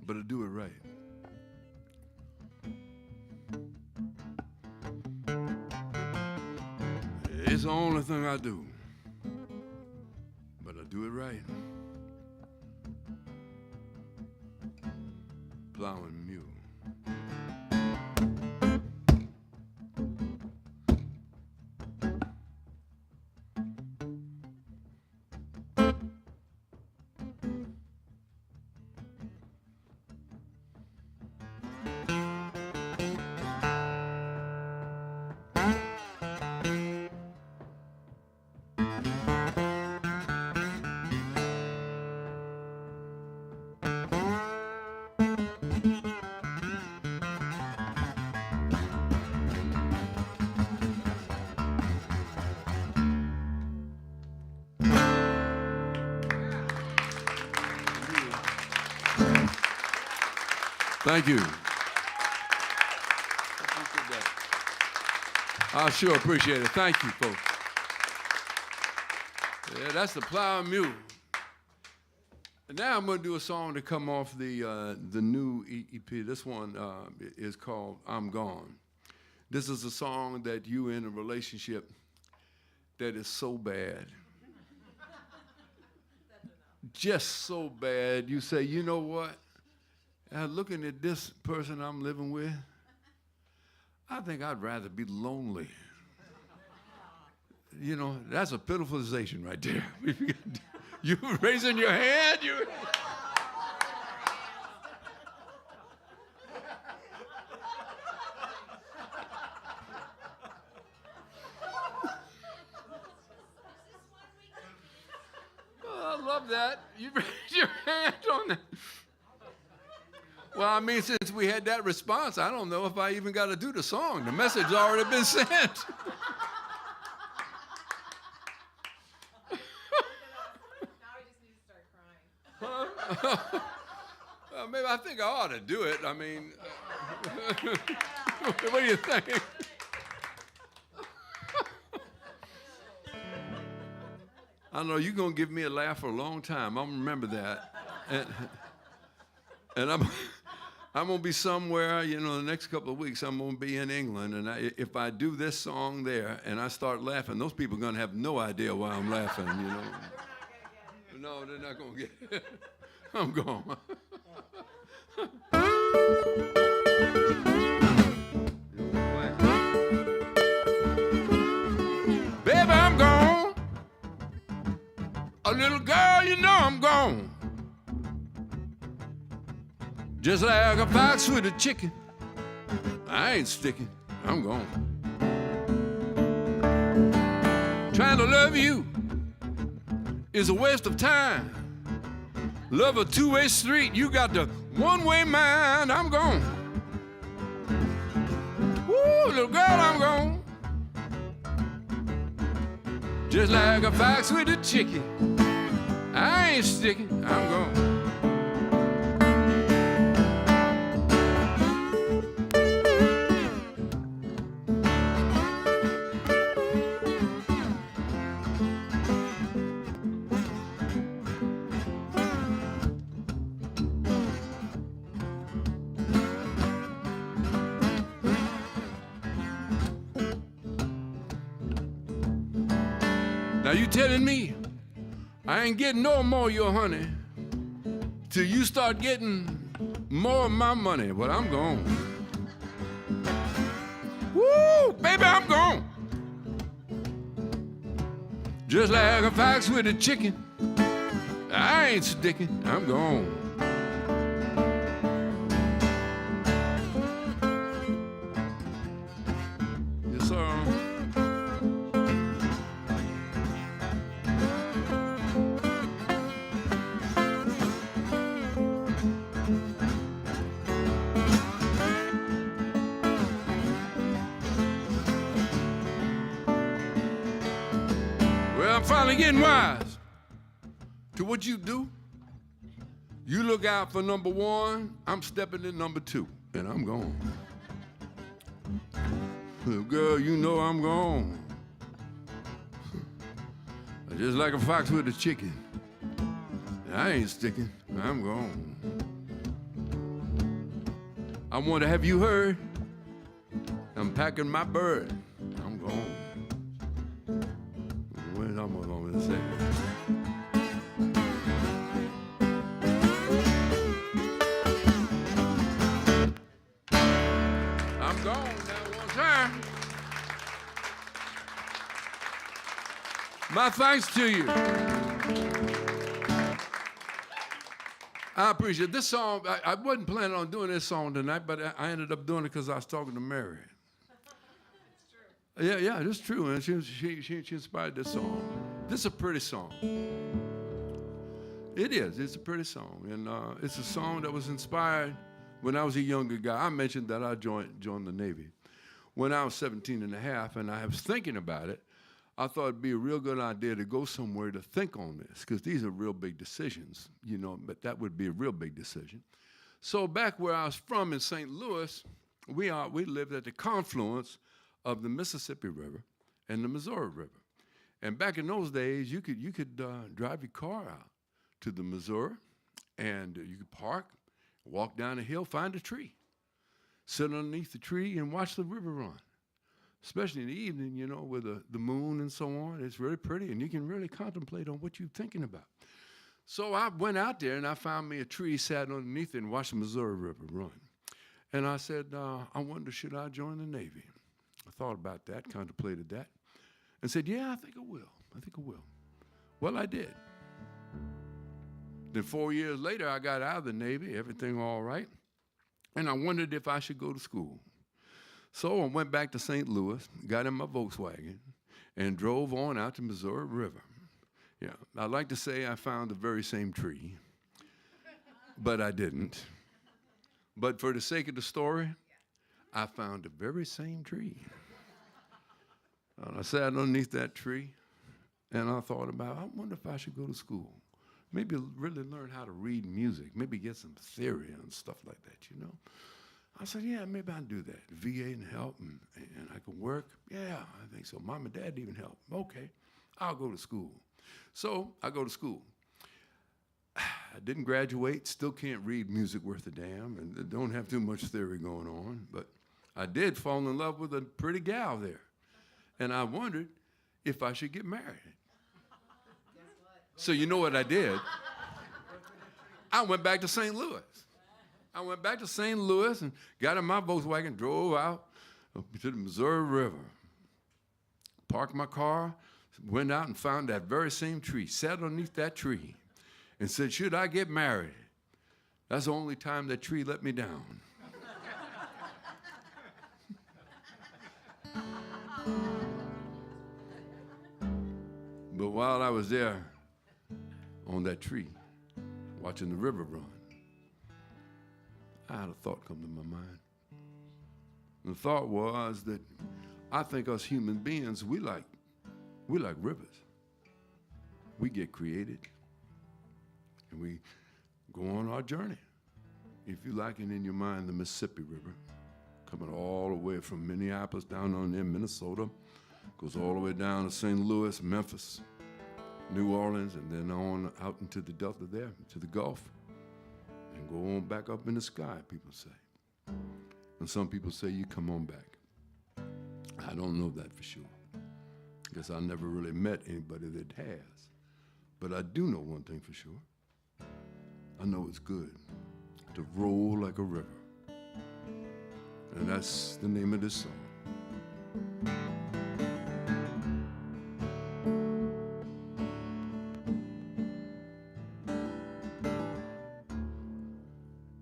but I do it right. It's the only thing I do, but I do it right. Plowing mule. Thank you. I sure appreciate it. Thank you, folks. Yeah, that's the Plowing Mule. And now I'm going to do a song to come off the new EP. This one is called I'm Gone. This is a song that you in a relationship that is so bad. Just so bad. You say, you know what? Looking at this person I'm living with, I think I'd rather be lonely. You know, that's a pitifulization right there. You raising your hand? Oh, I love that. You raised your hand on that. Well, I mean, since we had that response, I don't know if I even got to do the song. The message has already been sent. Now we just need to start crying. Well, maybe I think I ought to do it. I mean, what do you think? I know you're going to give me a laugh for a long time. I'm going to remember that. And I'm going to be somewhere, you know, the next couple of weeks, I'm going to be in England. And if I do this song there and I start laughing, those people are going to have no idea why I'm laughing, you know. No, they're not going to get it. I'm gone. Baby, I'm gone. A little girl, you know I'm gone. Just like a fox with a chicken, I ain't sticking, I'm gone. Trying to love you is a waste of time. Love a two-way street, you got the one-way mind. I'm gone. Woo, little girl, I'm gone. Just like a fox with a chicken, I ain't sticking, I'm gone. Now you telling me I ain't getting no more of your honey till you start getting more of my money. Well, I'm gone. Woo, baby, I'm gone. Just like a fox with a chicken, I ain't sticking, I'm gone. Yes, sir. I'm finally getting wise to what you do. You look out for number one, I'm stepping in number two, and I'm gone. Little girl, you know I'm gone. Just like a fox with a chicken. I ain't sticking, I'm gone. I wonder, have you heard? I'm packing my bird, I'm gone. What am I going to say? I'm gone now one time. My thanks to you. I appreciate this song. I wasn't planning on doing this song tonight, but I ended up doing it because I was talking to Mary. Yeah, it's true. And she inspired this song. This is a pretty song. It is. It's a pretty song. And it's a song that was inspired when I was a younger guy. I mentioned that I joined the Navy when I was 17 and a half, and I was thinking about it. I thought it'd be a real good idea to go somewhere to think on this, because these are real big decisions, you know, but that would be a real big decision. So back where I was from in St. Louis, we lived at the confluence of the Mississippi River and the Missouri River. And back in those days, you could drive your car out to the Missouri, and you could park, walk down a hill, find a tree, sit underneath the tree and watch the river run. Especially in the evening, you know, with the moon and so on. It's really pretty, and you can really contemplate on what you're thinking about. So I went out there, and I found me a tree, sat underneath it, and watched the Missouri River run. And I said, I wonder, should I join the Navy? I thought about that, contemplated that, and said, yeah, I think I will. Well, I did. Then 4 years later, I got out of the Navy, everything all right, and I wondered if I should go to school. So I went back to St. Louis, got in my Volkswagen, and drove on out to Missouri River. Yeah, I like to say I found the very same tree, but I didn't. But for the sake of the story, I found the very same tree. And I sat underneath that tree, and I thought about, I wonder if I should go to school. Maybe really learn how to read music, maybe get some theory and stuff like that, you know? I said, yeah, maybe I'll do that. VA and help, and I can work. Yeah, I think so. Mom and Dad even help. Okay, I'll go to school. So I go to school. I didn't graduate, still can't read music worth a damn, and don't have too much theory going on, but I did fall in love with a pretty gal there. And I wondered if I should get married. So you know what I did? I went back to St. Louis. I went back to St. Louis and got in my Volkswagen, drove out to the Missouri River, parked my car, went out and found that very same tree, sat underneath that tree, and said, should I get married? That's the only time that tree let me down. But while I was there on that tree, watching the river run, I had a thought come to my mind. And the thought was that I think us human beings, we like rivers. We get created, and we go on our journey. If you like it in your mind, the Mississippi River, coming all the way from Minneapolis down on in Minnesota, goes all the way down to St. Louis, Memphis, New Orleans, and then on out into the Delta there, to the Gulf, and go on back up in the sky, people say. And some people say you come on back. I don't know that for sure, because I never really met anybody that has. But I do know one thing for sure. I know it's good to roll like a river. And that's the name of this song.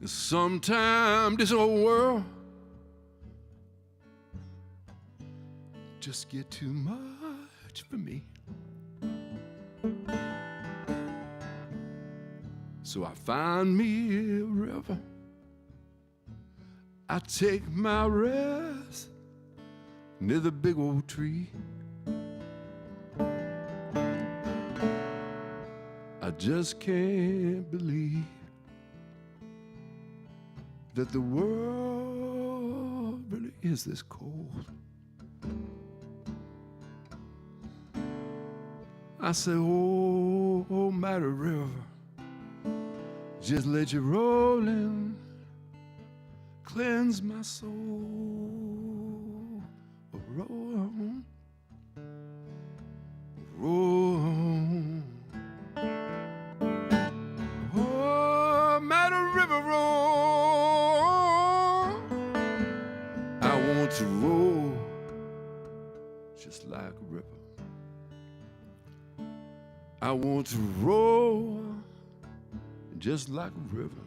Sometimes this old world just get too much for me. So I find me a river. I take my rest near the big old tree. I just can't believe that the world really is this cold. I say, oh, mighty river, just let you roll in, cleanse my soul. Roll on, roll on. Oh, mighty river, roll. I want to roll just like a river. I want to roll just like a river.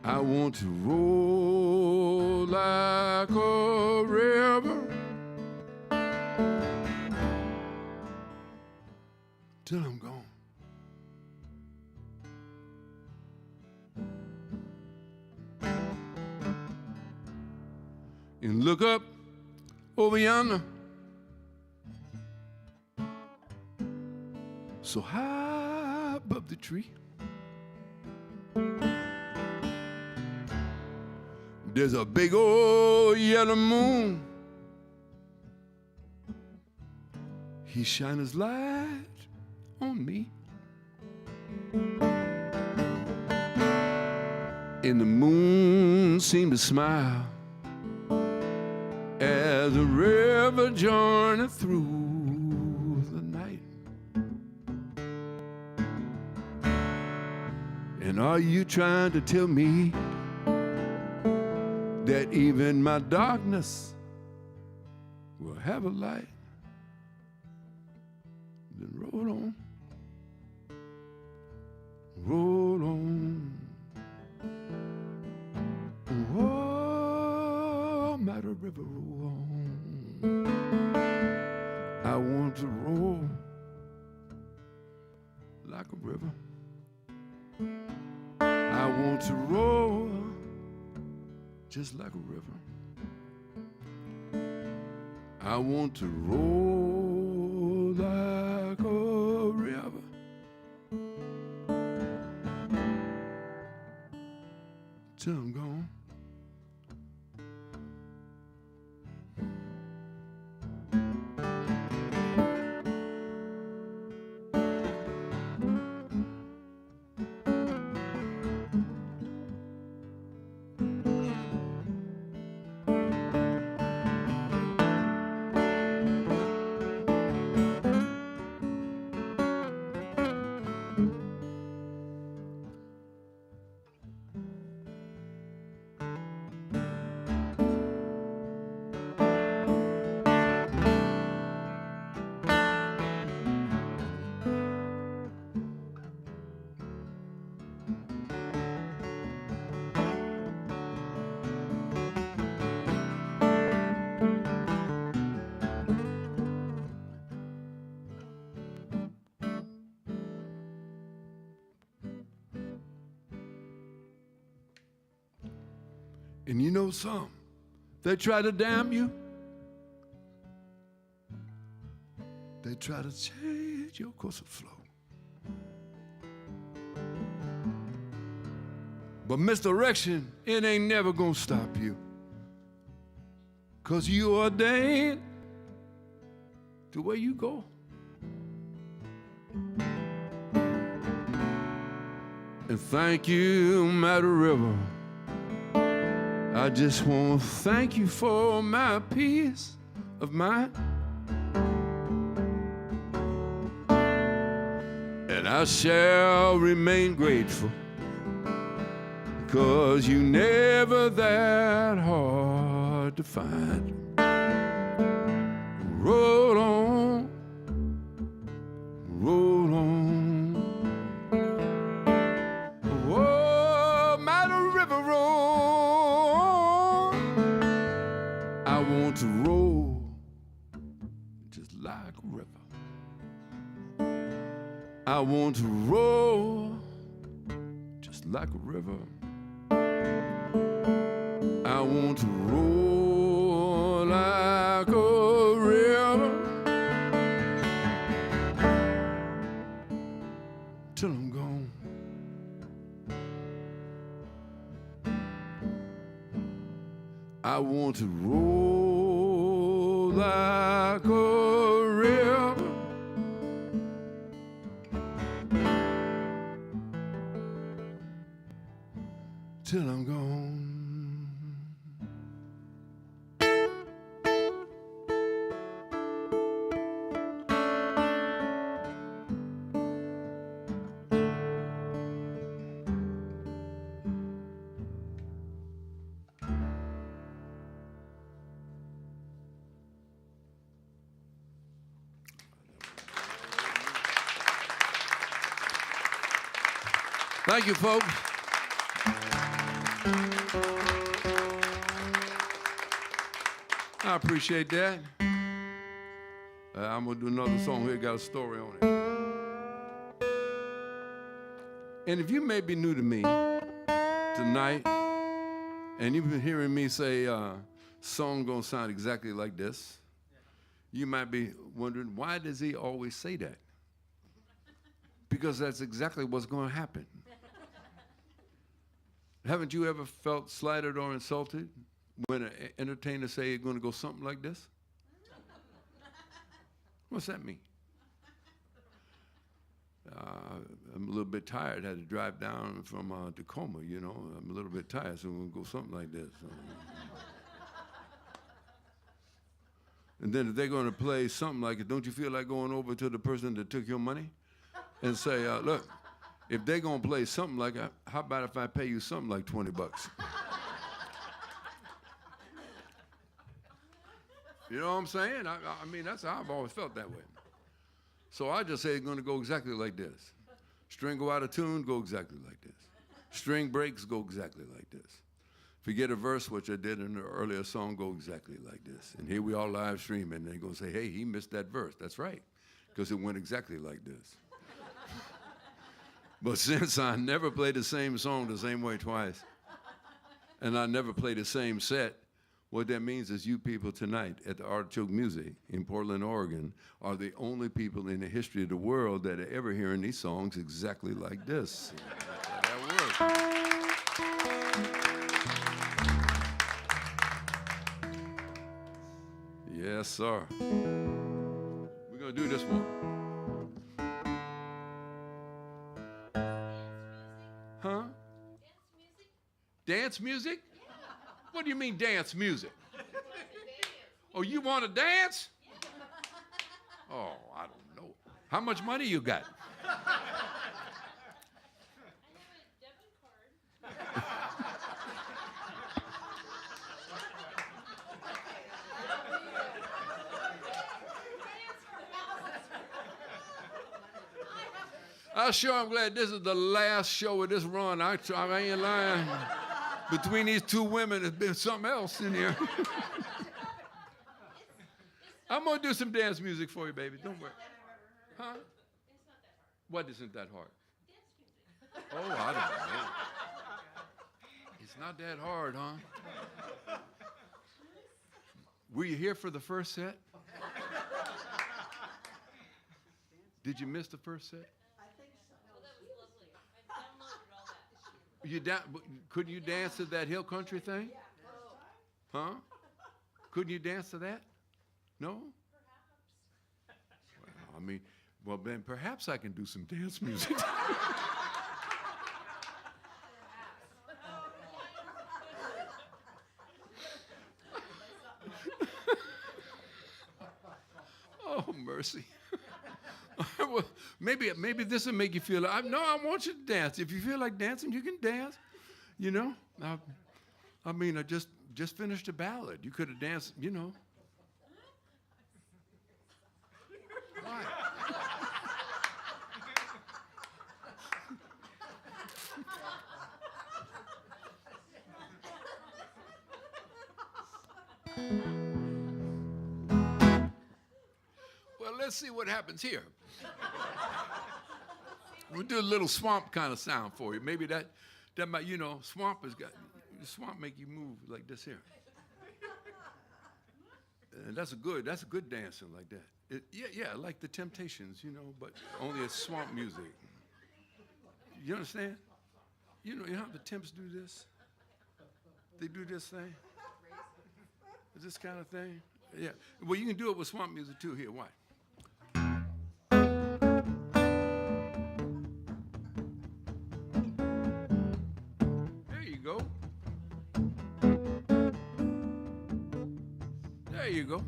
I want to roll like a river till I'm gone. And look up over yonder, so high above the tree. There's a big old yellow moon. He shines his light on me. And the moon seemed to smile as the river journeyed through the night. And are you trying to tell me that even my darkness will have a light? Then roll on, roll on. Oh, mighty river, roll on. I want to roll like a river. I want to roll just like a river. I want to roll like a river till I'm gone. And you know some, they try to damn you. They try to change your course of flow. But misdirection, it ain't never gonna stop you. 'Cause you ordained to where you go. And thank you, Matter River. I just want to thank you for my peace of mind. And I shall remain grateful, because you never that hard to find. Roll on, roll on. Oh, Matter River, roll. I want to roll just like a river. I want to roll just like a river. I want to roll like a river till I'm gone. I want to roll like a river till I'm gone. Thank you, folks. I appreciate that. I'm going to do another song here, got a story on it. And if you may be new to me tonight, and you've been hearing me say song going to sound exactly like this, you might be wondering, why does he always say that? Because that's exactly what's going to happen. Haven't you ever felt slighted or insulted when an entertainer say it's going to go something like this? What's that mean? I'm a little bit tired. I had to drive down from Tacoma, you know. I'm a little bit tired, so we're going to go something like this. And then if they're going to play something like it, don't you feel like going over to the person that took your money and say, look, if they're going to play something like that, how about if I pay you something like $20? You know what I'm saying? I mean, that's how I've always felt that way. So I just say it's going to go exactly like this. String go out of tune, go exactly like this. String breaks, go exactly like this. Forget a verse, which I did in the earlier song, go exactly like this. And here we all live streaming, and they're going to say, hey, he missed that verse. That's right, because it went exactly like this. But since I never play the same song the same way twice, and I never play the same set, what that means is you people tonight at the Artichoke Music in Portland, Oregon, are the only people in the history of the world that are ever hearing these songs exactly like this. That works. Yes, sir. We're going to do this one. Huh? Dance music? Yeah. What do you mean dance music? Oh, you want to dance? Oh, I don't know. How much money you got? I have a debit card. I sure am glad this is the last show of this run. I ain't lying. Between these two women, there's been something else in here. I'm going to do some dance music for you, baby. Don't worry. Huh? What isn't that hard? Oh, I don't know. It's It's not that hard, huh? Were you here for the first set? Did you miss the first set? Well, that was lovely. I downloaded all that. Couldn't you dance to that hill country thing? Huh? Couldn't you dance to that? No? Well, then perhaps I can do some dance music. Oh, mercy. Well, maybe this will make you feel like, no, I want you to dance. If you feel like dancing, you can dance. You know? I just finished a ballad. You could have danced, you know. Why? Well, let's see what happens here. We'll do a little swamp kind of sound for you. Maybe that might, you know, swamp make you move like this here. And that's a good dancing like that. Yeah, like the Temptations, you know, but only it's swamp music. You understand? You know how the Temps do this? They do this thing. This kind of thing. Yeah. Well, you can do it with swamp music too. Here, watch. There you go. There you go.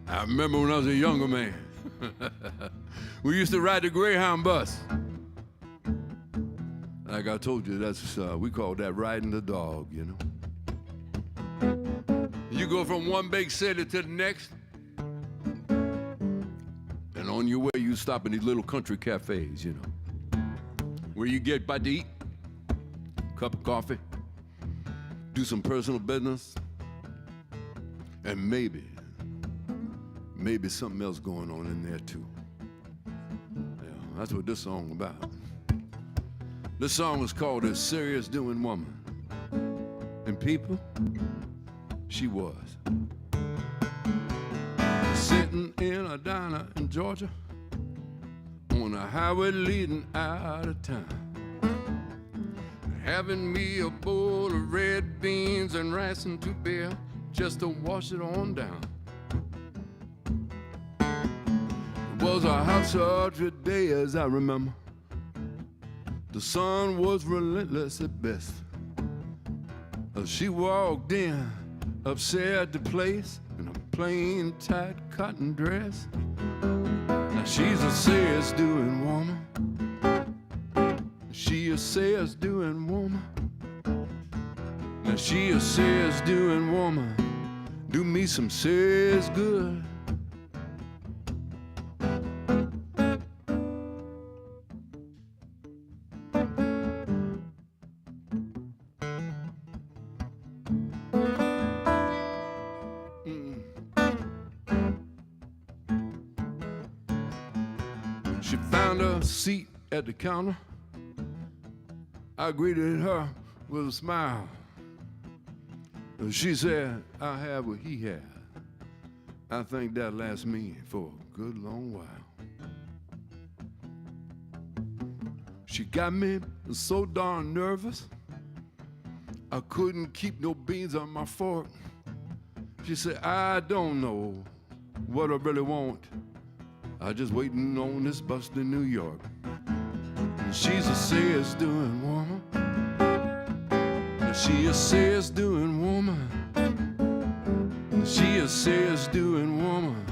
I remember when I was a younger man. We used to ride the Greyhound bus. Like I told you, we call that riding the dog, you know. You go from one big city to the next, and on your way you stop in these little country cafes, you know, where you get by to eat, cup of coffee, do some personal business, and maybe something else going on in there too. Yeah, that's what this song about. This song was called A Serious Doing Woman. And people, she was. Sitting in a diner in Georgia on a highway leading out of town. Having me a bowl of red beans and rice and 2 beer just to wash it on down. It was a hot, sultry day as I remember. The sun was relentless at best. She walked in, upset the place, in a plain, tight cotton dress. Now she's a serious doing woman. She a serious doing woman. Now she a serious doing woman. Do me some serious good. She found a seat at the counter. I greeted her with a smile. She said, I'll have what he had. I think that lasts me for a good long while. She got me so darn nervous, I couldn't keep no beans on my fork. She said, I don't know what I really want. I just waiting on this bus to New York. And she's a serious doing woman. And she a serious doing woman. And she a serious doing woman.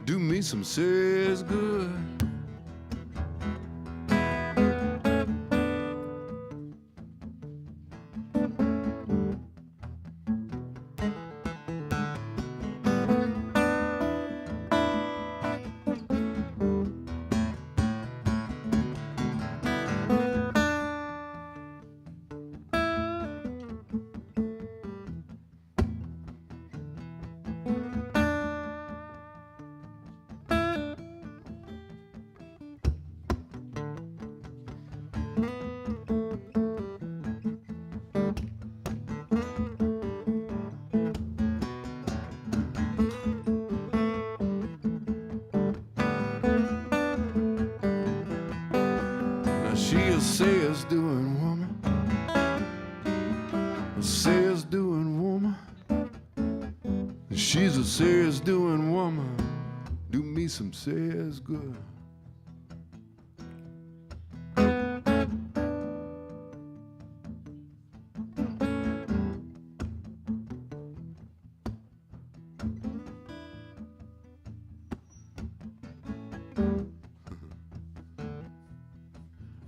Do me some serious good. a serious doing woman. A serious doing woman. She's a serious doing woman. Do me some serious good.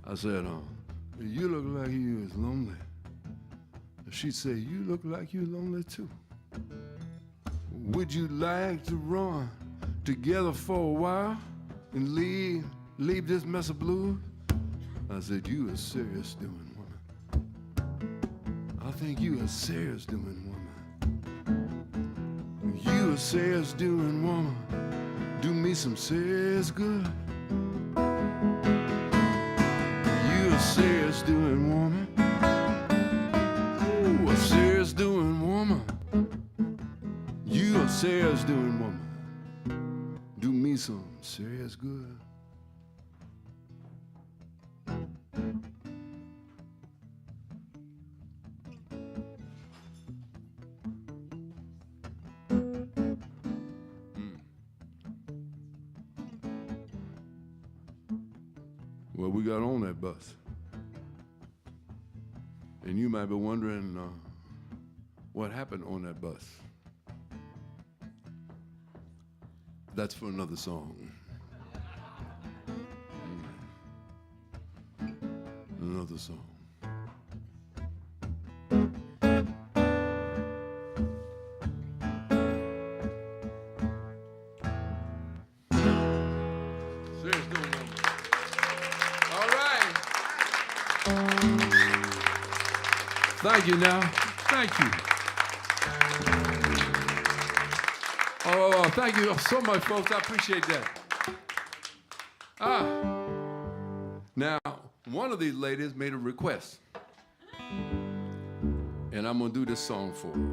I said, you look like you is lonely. She said, you look like you lonely too. Would you like to run together for a while and leave this mess of blues? I said, you a serious doing woman. I think you a serious doing woman. You a serious doing woman. Do me some serious good. You a serious doing woman. Ooh, a serious doing woman. You a serious doing woman. Do me some serious good. Well, we got on that bus. And you might be wondering what happened on that bus. That's for another song. Another song. Serious doing number. All right. Thank you now. Thank you. Oh, thank you so much, folks. I appreciate that. Now, one of these ladies made a request. And I'm going to do this song for her.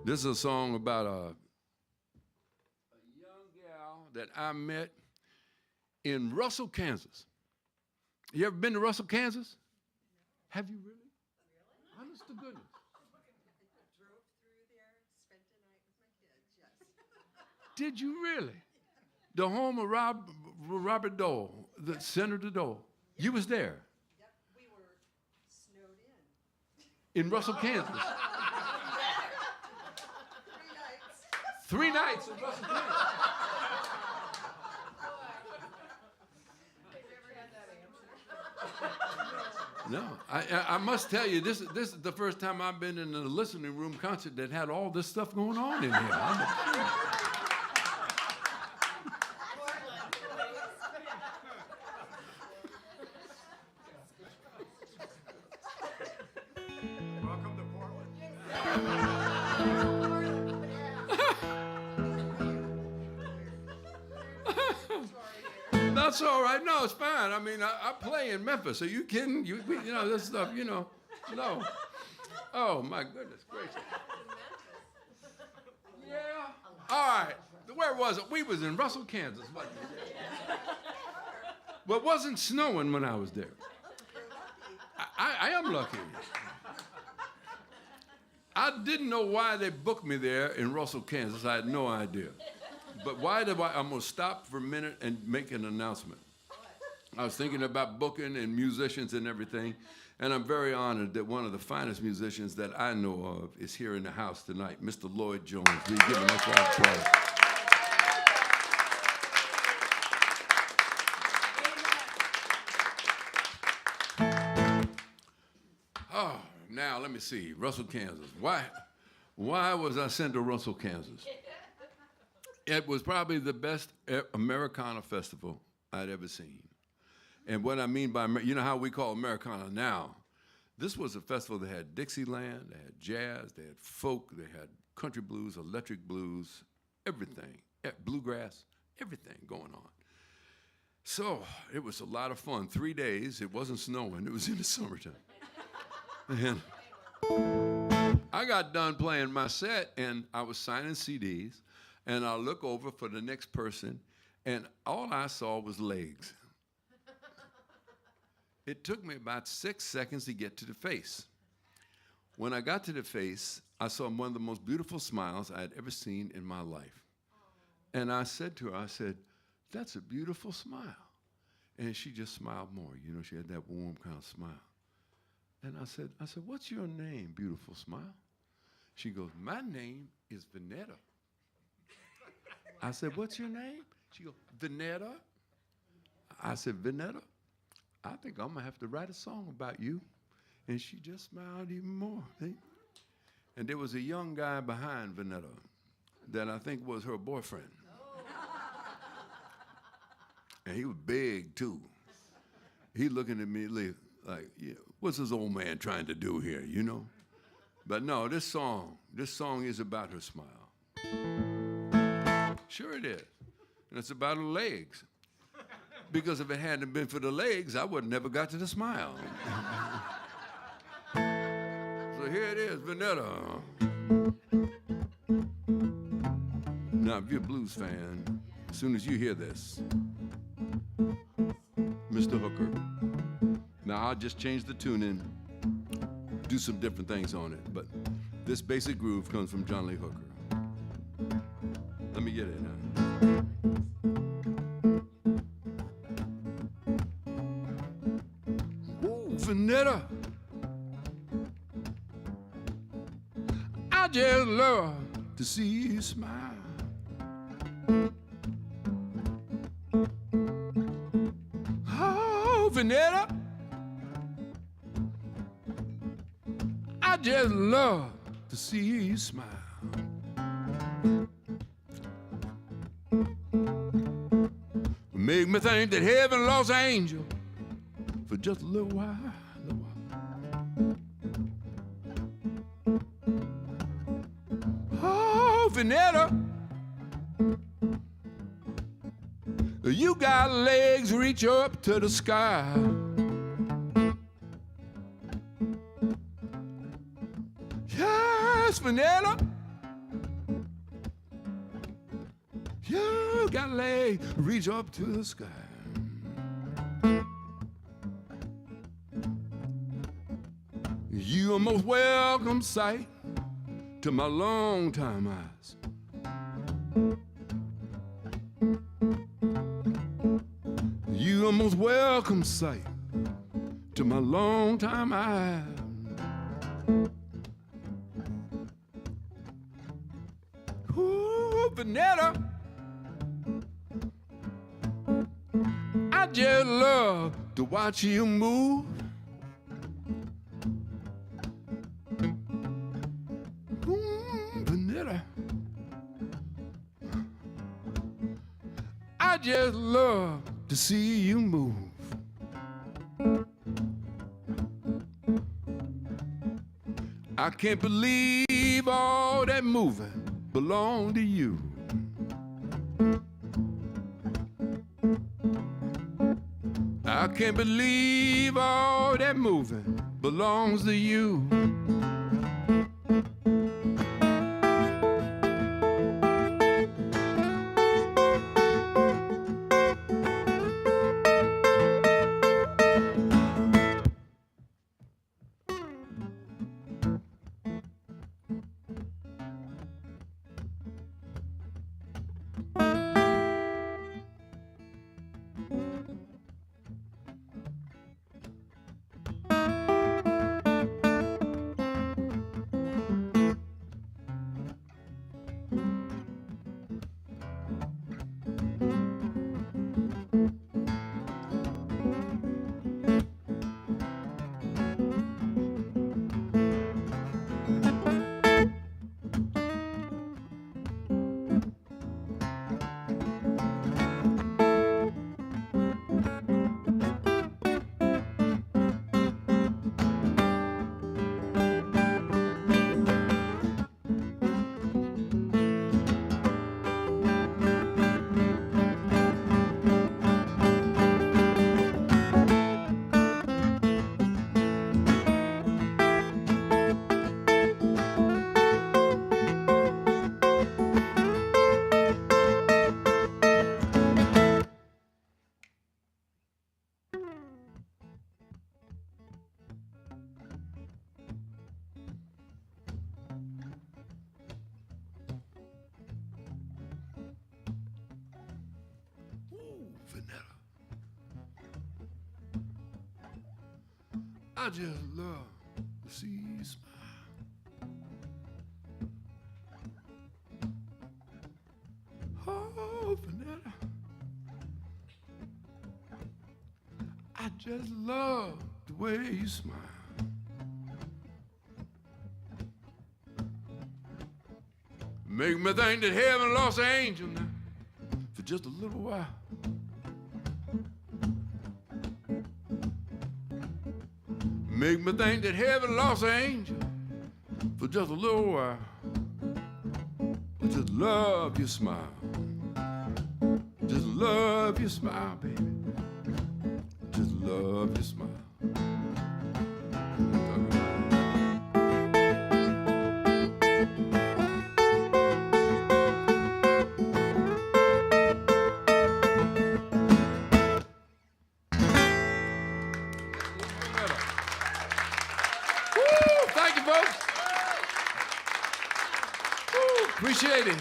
This is a song about a young gal that I met in Russell, Kansas. You ever been to Russell, Kansas? Have you really? Honest to goodness. Drove through there, spent the night with my kids, yes. Did you really? The home of Robert Dole, the Senator Dole. Yep. You was there? Yep, we were snowed in. In Russell, Kansas. 3 nights. 3 nights in Russell, Kansas. No, I must tell you, this is the first time I've been in a listening room concert that had all this stuff going on in here. Welcome to Portland. That's all right. No, it's fine. I mean, I play in Memphis. Are you kidding? You know, this stuff, you know. No. Oh, my goodness gracious. Yeah. All right. Where was it? We was in Russell, Kansas, wasn't it? But it wasn't snowing when I was there. I am lucky. I didn't know why they booked me there in Russell, Kansas. I had no idea. But I'm going to stop for a minute and make an announcement. I was thinking about booking and musicians and everything, and I'm very honored that one of the finest musicians that I know of is here in the house tonight, Mr. Lloyd Jones. Will you give him a round of applause? Oh, now let me see. Russell, Kansas. Why was I sent to Russell, Kansas? It was probably the best Americana festival I'd ever seen. And what I mean by, you know how we call Americana now? This was a festival that had Dixieland, they had jazz, they had folk, they had country blues, electric blues, everything, bluegrass, everything going on. So it was a lot of fun. 3 days, it wasn't snowing, it was in the summertime. And I got done playing my set, and I was signing CDs, and I look over for the next person, and all I saw was legs. It took me about 6 seconds to get to the face. When I got to the face, I saw one of the most beautiful smiles I had ever seen in my life. And I said to her, I said, "That's a beautiful smile." And she just smiled more. You know, she had that warm kind of smile. And I said, "What's your name, beautiful smile?" She goes, "My name is Vanetta." I said, "What's your name?" She goes, "Vanetta." I said, "Vanetta, I think I'm gonna have to write a song about you." And she just smiled even more. See? And there was a young guy behind Vanetta that I think was her boyfriend. And he was big too. He looking at me like, yeah, what's this old man trying to do here, you know? But no, this song is about her smile. Sure it is. And it's about her legs. Because if it hadn't been for the legs, I would have never got to the smile. So here it is, Vanetta. Now, if you're a blues fan, as soon as you hear this, Mr. Hooker. Now, I'll just change the tune in, do some different things on it, but this basic groove comes from John Lee Hooker. Let me get it now. Ooh, Vanetta. I just love to see you smile. Oh, Vanetta, I just love to see you smile. Make me think that heaven lost an angel for just a little while. Oh, Vanetta, you got legs reach up to the sky. Yes, Vanetta, you got legs reach up to the sky. You a most welcome sight to my long-time eyes. You a most welcome sight to my long-time eyes. Ooh, Vanetta, I just love to watch you move. Vanetta, I just love to see you move. I can't believe all that moving belong to you. I can't believe all that moving belongs to you. I just love to see you smile. Oh, Vanetta, I just love the way you smile. Make me think that heaven lost an angel now for just a little while. Make me think that heaven lost an angel for just a little while. I just love your smile. Just love your smile, baby. Just love your smile. Thank you, folks. Woo, appreciate it.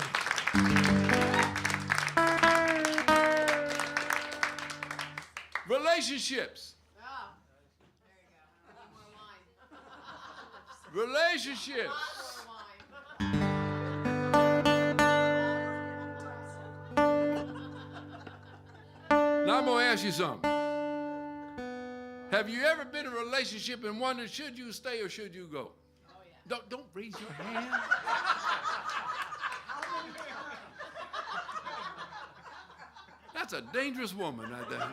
Relationships. Oh, there you go. Need more wine. Relationships. Now I'm going to ask you something. Have you ever been in a relationship and wondered, should you stay or should you go? Oh, yeah. Don't raise your hand. That's a dangerous woman right there. She's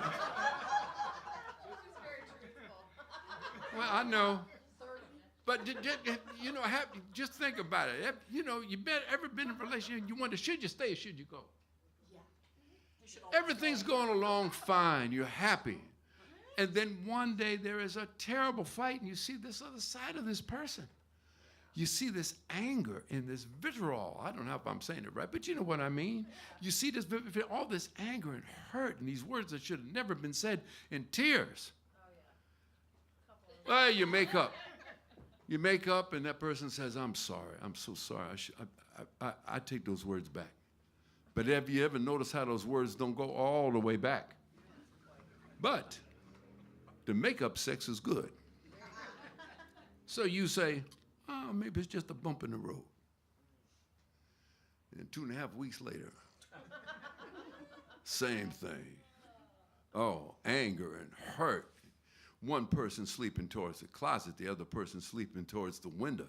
very truthful. Well, I know. But you know, just think about it. You know, ever been in a relationship and you wonder, should you stay or should you go? Yeah. You should Everything's going along fine. You're happy. And then one day there is a terrible fight and you see this other side of this person. You see this anger and this vitriol. I don't know if I'm saying it right, but you know what I mean. You see this, all this anger and hurt and these words that should have never been said in tears. Well, you make up. You make up and that person says, I'm sorry. I'm so sorry. I take those words back. But have you ever noticed how those words don't go all the way back? But the makeup sex is good. So you say, oh, maybe it's just a bump in the road. And 2.5 weeks later, same thing. Oh, anger and hurt. One person sleeping towards the closet, the other person sleeping towards the window.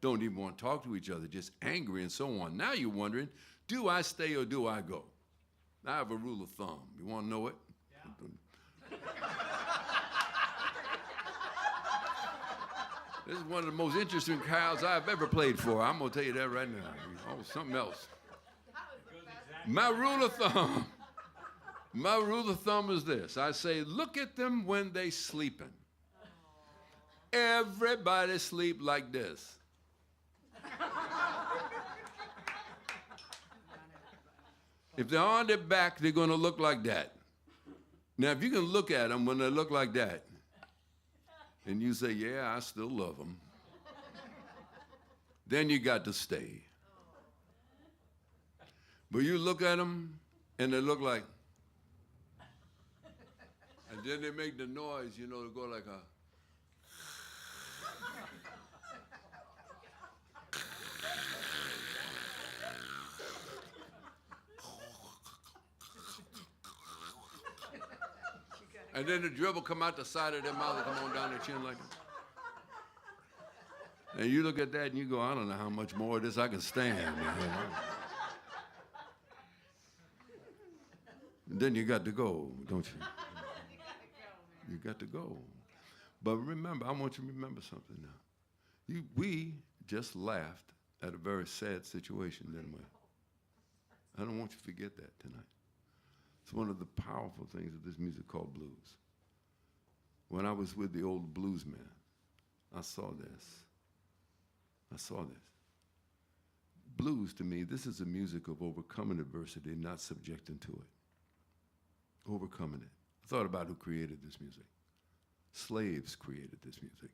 Don't even want to talk to each other, just angry and so on. Now you're wondering, do I stay or do I go? I have a rule of thumb. You want to know it? Yeah. This is one of the most interesting crowds I've ever played for. I'm going to tell you that right now. Oh, something else. My rule of thumb is this. I say, look at them when they sleeping. Everybody sleep like this. If they're on their back, they're going to look like that. Now, if you can look at them when they look like that, and you say, yeah, I still love them, then you got to stay. But you look at them, and they look like, and then they make the noise, you know, to go like a, and then the dribble come out the side of their mouth and come on down their chin like that. And you look at that and you go, I don't know how much more of this I can stand. You know? And then you got to go, don't you? You got to go. But remember, I want you to remember something now. We just laughed at a very sad situation, didn't we? I don't want you to forget that tonight. It's one of the powerful things of this music called blues. When I was with the old blues man, I saw this. Blues, to me, this is a music of overcoming adversity, not subjecting to it. Overcoming it. I thought about who created this music. Slaves created this music.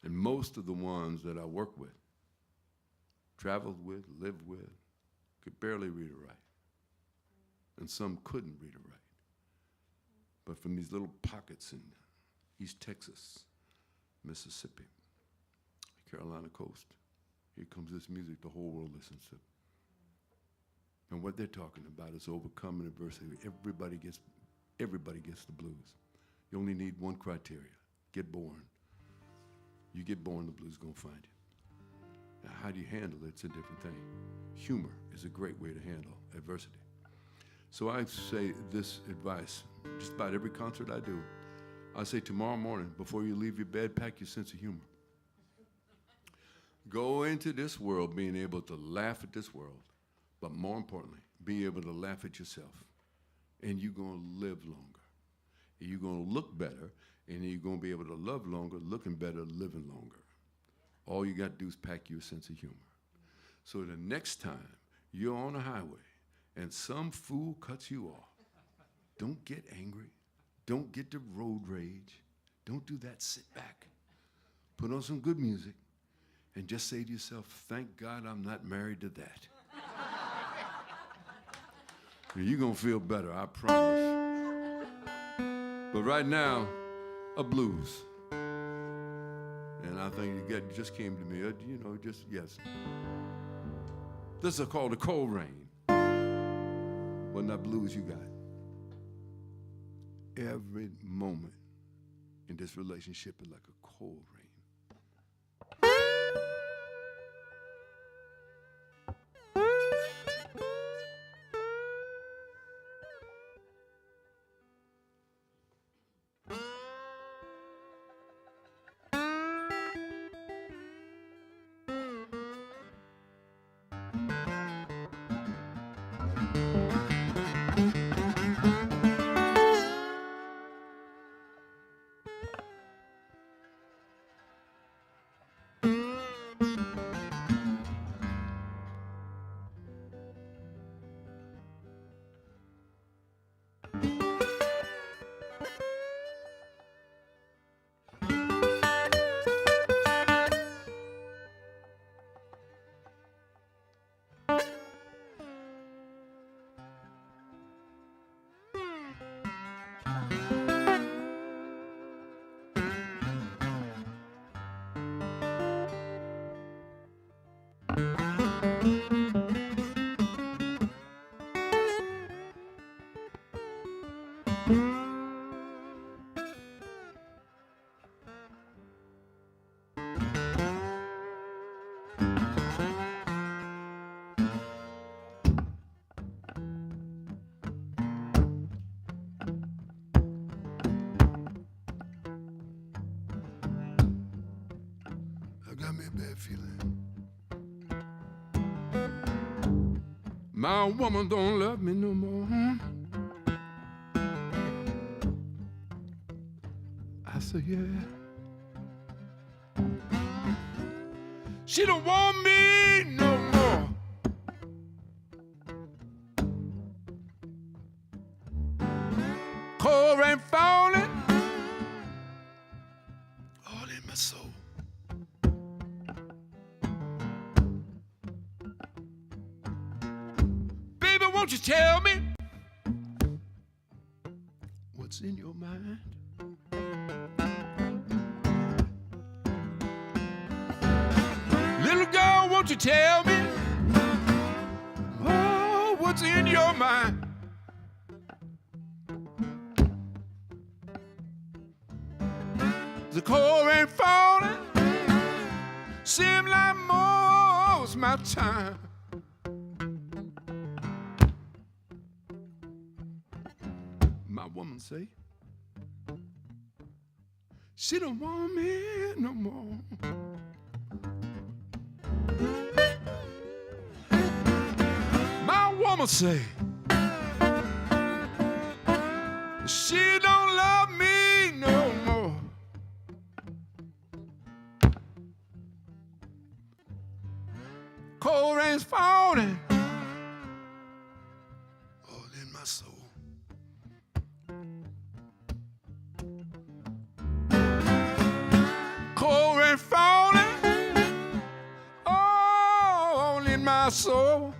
And most of the ones that I work with, traveled with, lived with, could barely read or write. And some couldn't read or write. But from these little pockets in East Texas, Mississippi, Carolina coast, here comes this music the whole world listens to. And what they're talking about is overcoming adversity. Everybody gets the blues. You only need one criteria: get born. You get born, the blues is gonna find you. Now, how do you handle it? It's a different thing. Humor is a great way to handle adversity. So I say this advice, just about every concert I do. I say tomorrow morning, before you leave your bed, pack your sense of humor. Go into this world being able to laugh at this world, but more importantly, be able to laugh at yourself. And you're gonna live longer. You're gonna look better, and you're gonna be able to love longer, looking better, living longer. All you gotta do is pack your sense of humor. So the next time you're on a highway and some fool cuts you off, don't get angry. Don't get the road rage. Don't do that. Sit back. Put on some good music and just say to yourself, thank God I'm not married to that. You're going to feel better, I promise. But right now, a blues. And I think it just came to me, yes. This is called the Cold Rain. What that blues you got? Every moment in this relationship is like a cold rain. Got me a bad feeling. My woman don't love me no more. I said, yeah. She don't want me no more. Cold rain falling all in my soul. Won't you tell me what's in your mind? Little girl, won't you tell me what's in your mind? The cold rain falling, seem like most my time. My woman say, she don't want me no more. My woman say, she don't love me no more. Cold rain's falling all in my soul. Cold rain falling all in my soul.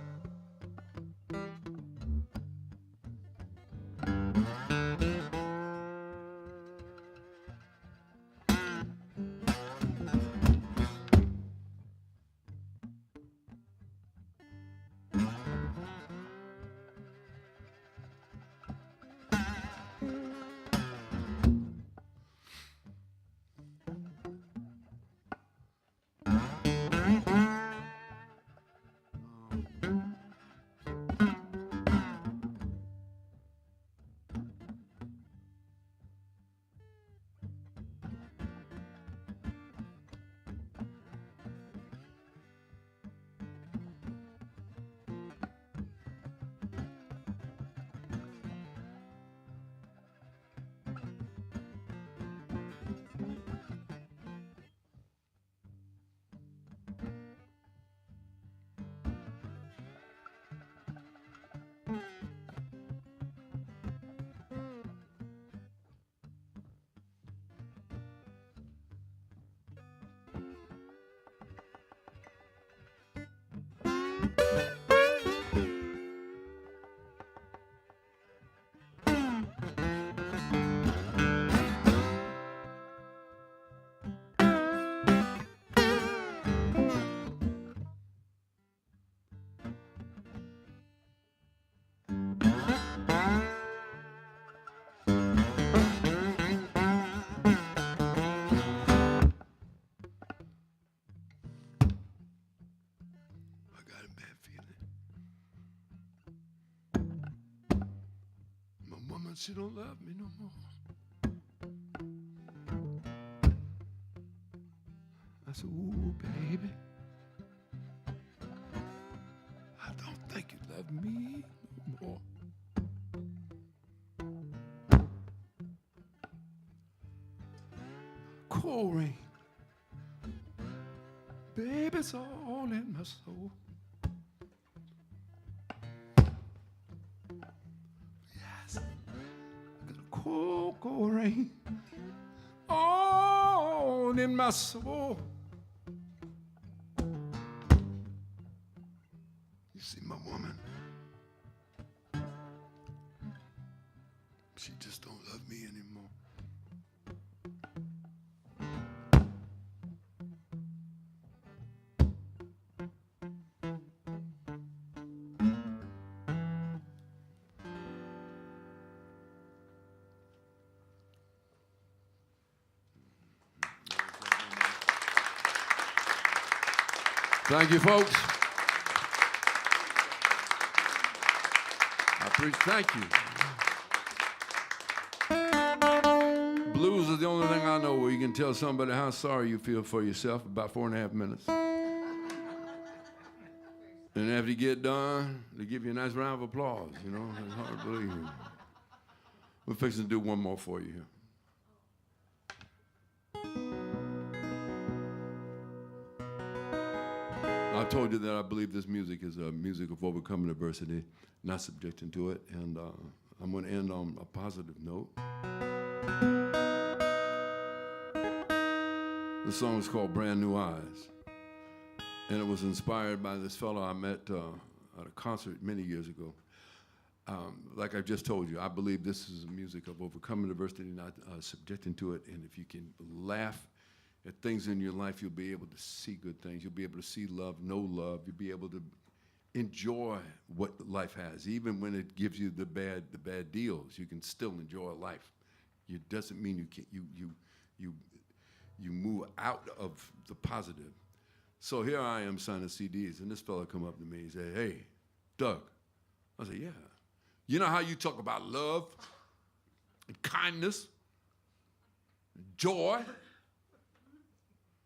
but she don't love me no more. I said, ooh, baby, I don't think you love me no more. Cold rain, baby, it's all in my soul. Yes, I got a cold, cold rain all in my soul. You see, my woman, she just don't love me anymore. Thank you, folks. Thank you. Blues is the only thing I know where you can tell somebody how sorry you feel for yourself about 4.5 minutes. And after you get done, they give you a nice round of applause, you know. It's hard to believe. We're fixing to do one more for you here. I told you that I believe this music is a music of overcoming adversity, not subjecting to it, and I'm going to end on a positive note. The song is called Brand New Eyes, and it was inspired by this fellow I met at a concert many years ago. Like I just told you, I believe this is a music of overcoming adversity, not subjecting to it, and if you can laugh at things in your life, you'll be able to see good things. You'll be able to see love, know love. You'll be able to enjoy what life has. Even when it gives you the bad deals, you can still enjoy life. It doesn't mean you can't, you move out of the positive. So here I am signing CDs, and this fella come up to me and say, "Hey, Doug." I said, "Yeah. You know how you talk about love and kindness, and joy?"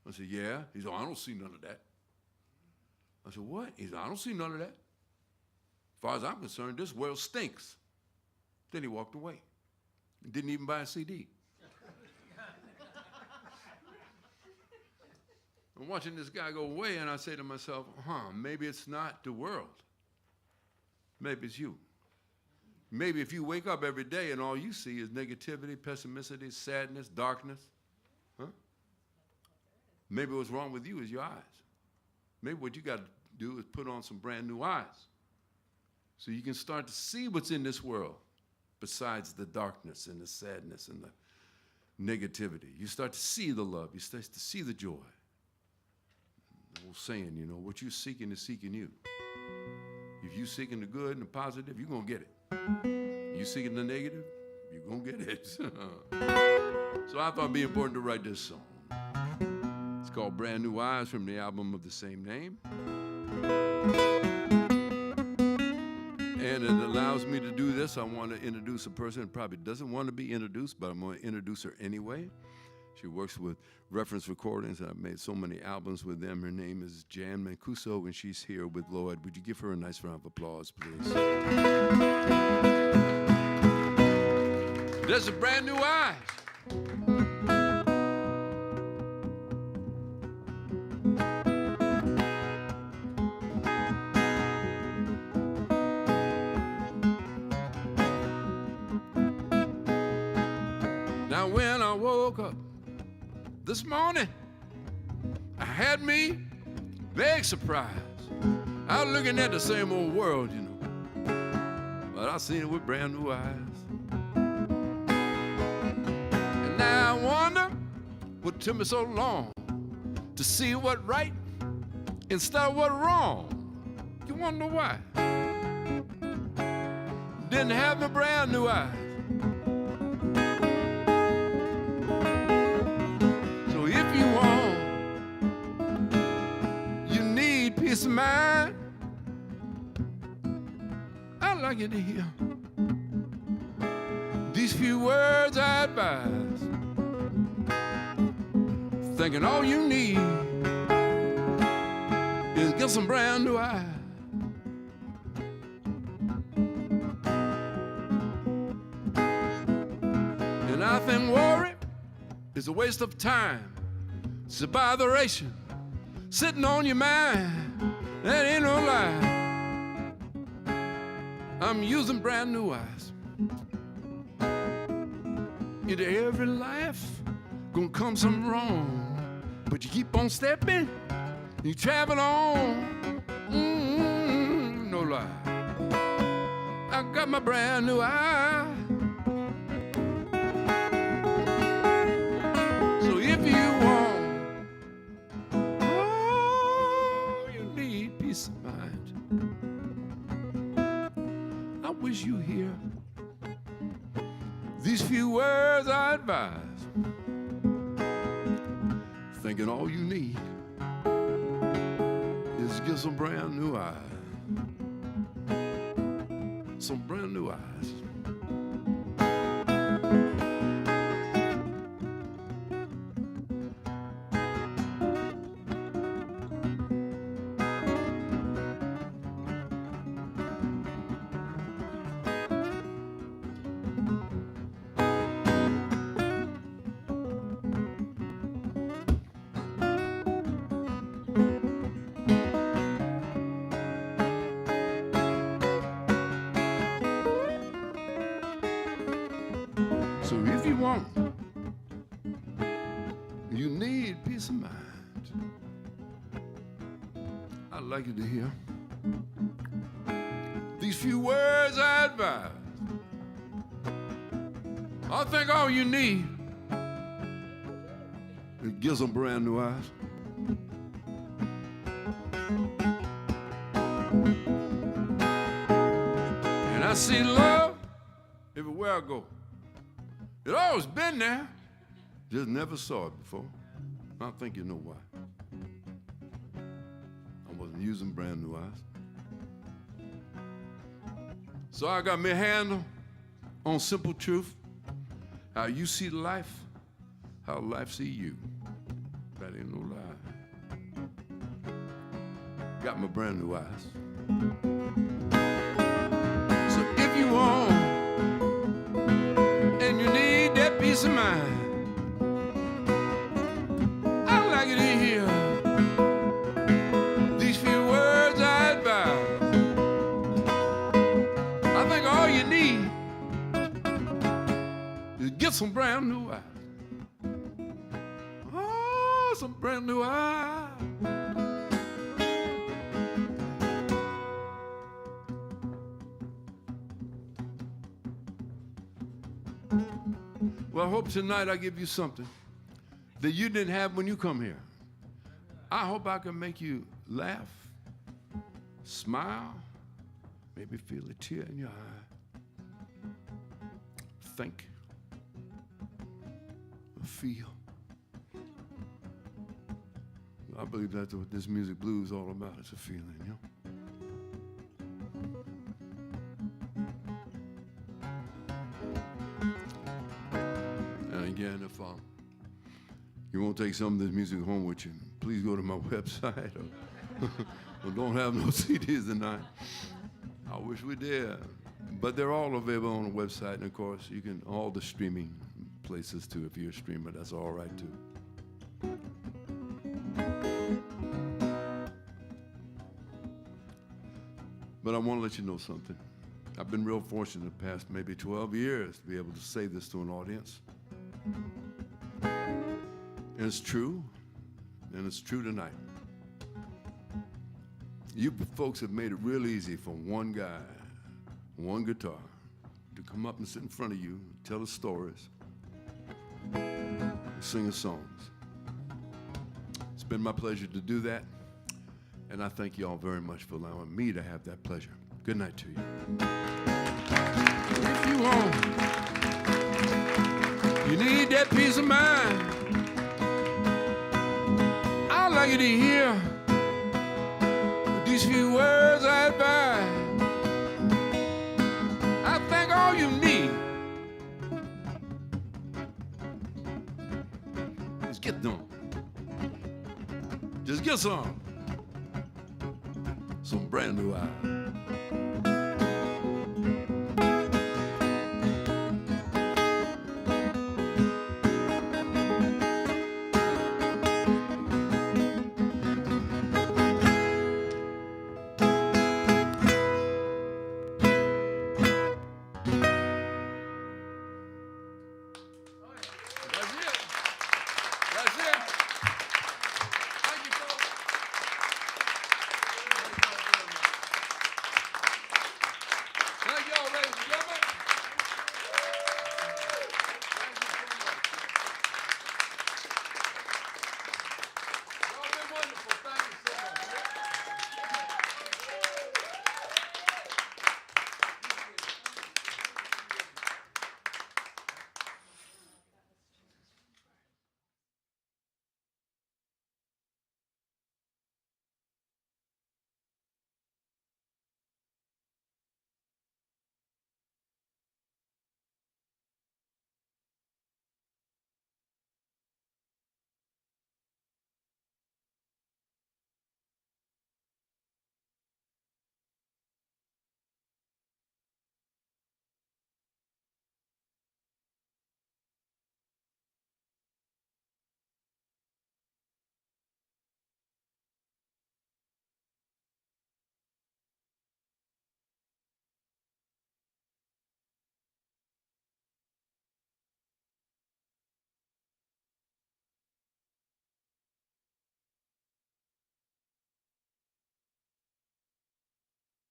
I said, "Yeah." He said, "I don't see none of that." I said, "What?" He said, "I don't see none of that. As far as I'm concerned, this world stinks." Then he walked away. He didn't even buy a CD. I'm watching this guy go away, and I say to myself, maybe it's not the world. Maybe it's you. Maybe if you wake up every day and all you see is negativity, pessimism, sadness, darkness, maybe what's wrong with you is your eyes. Maybe what you got to do is put on some brand new eyes so you can start to see what's in this world besides the darkness and the sadness and the negativity. You start to see the love. You start to see the joy. The old saying, you know, what you're seeking is seeking you. If you're seeking the good and the positive, you're going to get it. You're seeking the negative, you're going to get it. So I thought it'd be important to write this song. It's called Brand New Eyes from the album of the same name. And it allows me to do this. I want to introduce a person that probably doesn't want to be introduced, but I'm going to introduce her anyway. She works with Reference Recordings. I've made so many albums with them. Her name is Jan Mancuso, and she's here with Lloyd. Would you give her a nice round of applause, please? There's a brand new eyes. Now when I woke up this morning, I had me big surprise. I was looking at the same old world, you know, but I seen it with brand new eyes. And now I wonder what took me so long to see what right instead of what wrong. You wonder why? Didn't have no brand new eyes. If you want, you need peace of mind, I'd like you to hear few words I advise, thinking all you need is get some brand new eyes. And I think worry is a waste of time. It's a botheration sitting on your mind. That ain't no lie. I'm using brand new eyes. Into every life gonna come some wrong, but you keep on stepping, you travel on. No lie. I got my brand new eye. So if you want, oh, you need peace of mind. I wish you hear these few words I advise, thinking all you need is get some brand new eyes. Some brand new eyes. So if you want, you need peace of mind. I'd like you to hear these few words I advise. I think all you need is get some brand new eyes. And I see love everywhere I go. It always been there, just never saw it before. I think you know why. I wasn't using brand new eyes. So I got me handle on simple truth, how you see life, how life see you. That ain't no lie. Got my brand new eyes. So if you want, and you need that peace of mind, I'd like you to hear these few words I advise. I think all you need is get some brand new eyes. Oh, some brand new eyes. Well, I hope tonight I give you something that you didn't have when you come here. I hope I can make you laugh, smile, maybe feel a tear in your eye, think, or feel. I believe that's what this music blues is all about. It's a feeling, you know? Again, if you won't take some of this music home with you, please go to my website or don't have no CDs tonight. I wish we did. But they're all available on the website, and of course, you can, all the streaming places too. If you're a streamer, that's all right too. But I want to let you know something. I've been real fortunate the past maybe 12 years to be able to say this to an audience. And it's true, and it's true tonight. You folks have made it real easy for one guy, one guitar, to come up and sit in front of you, tell us stories, sing us songs. It's been my pleasure to do that, and I thank you all very much for allowing me to have that pleasure. Good night to you. If you want, you need that peace of mind, I'd like you to hear these few words I advise. I think all you need Get them. Just get some. Some brand new eyes.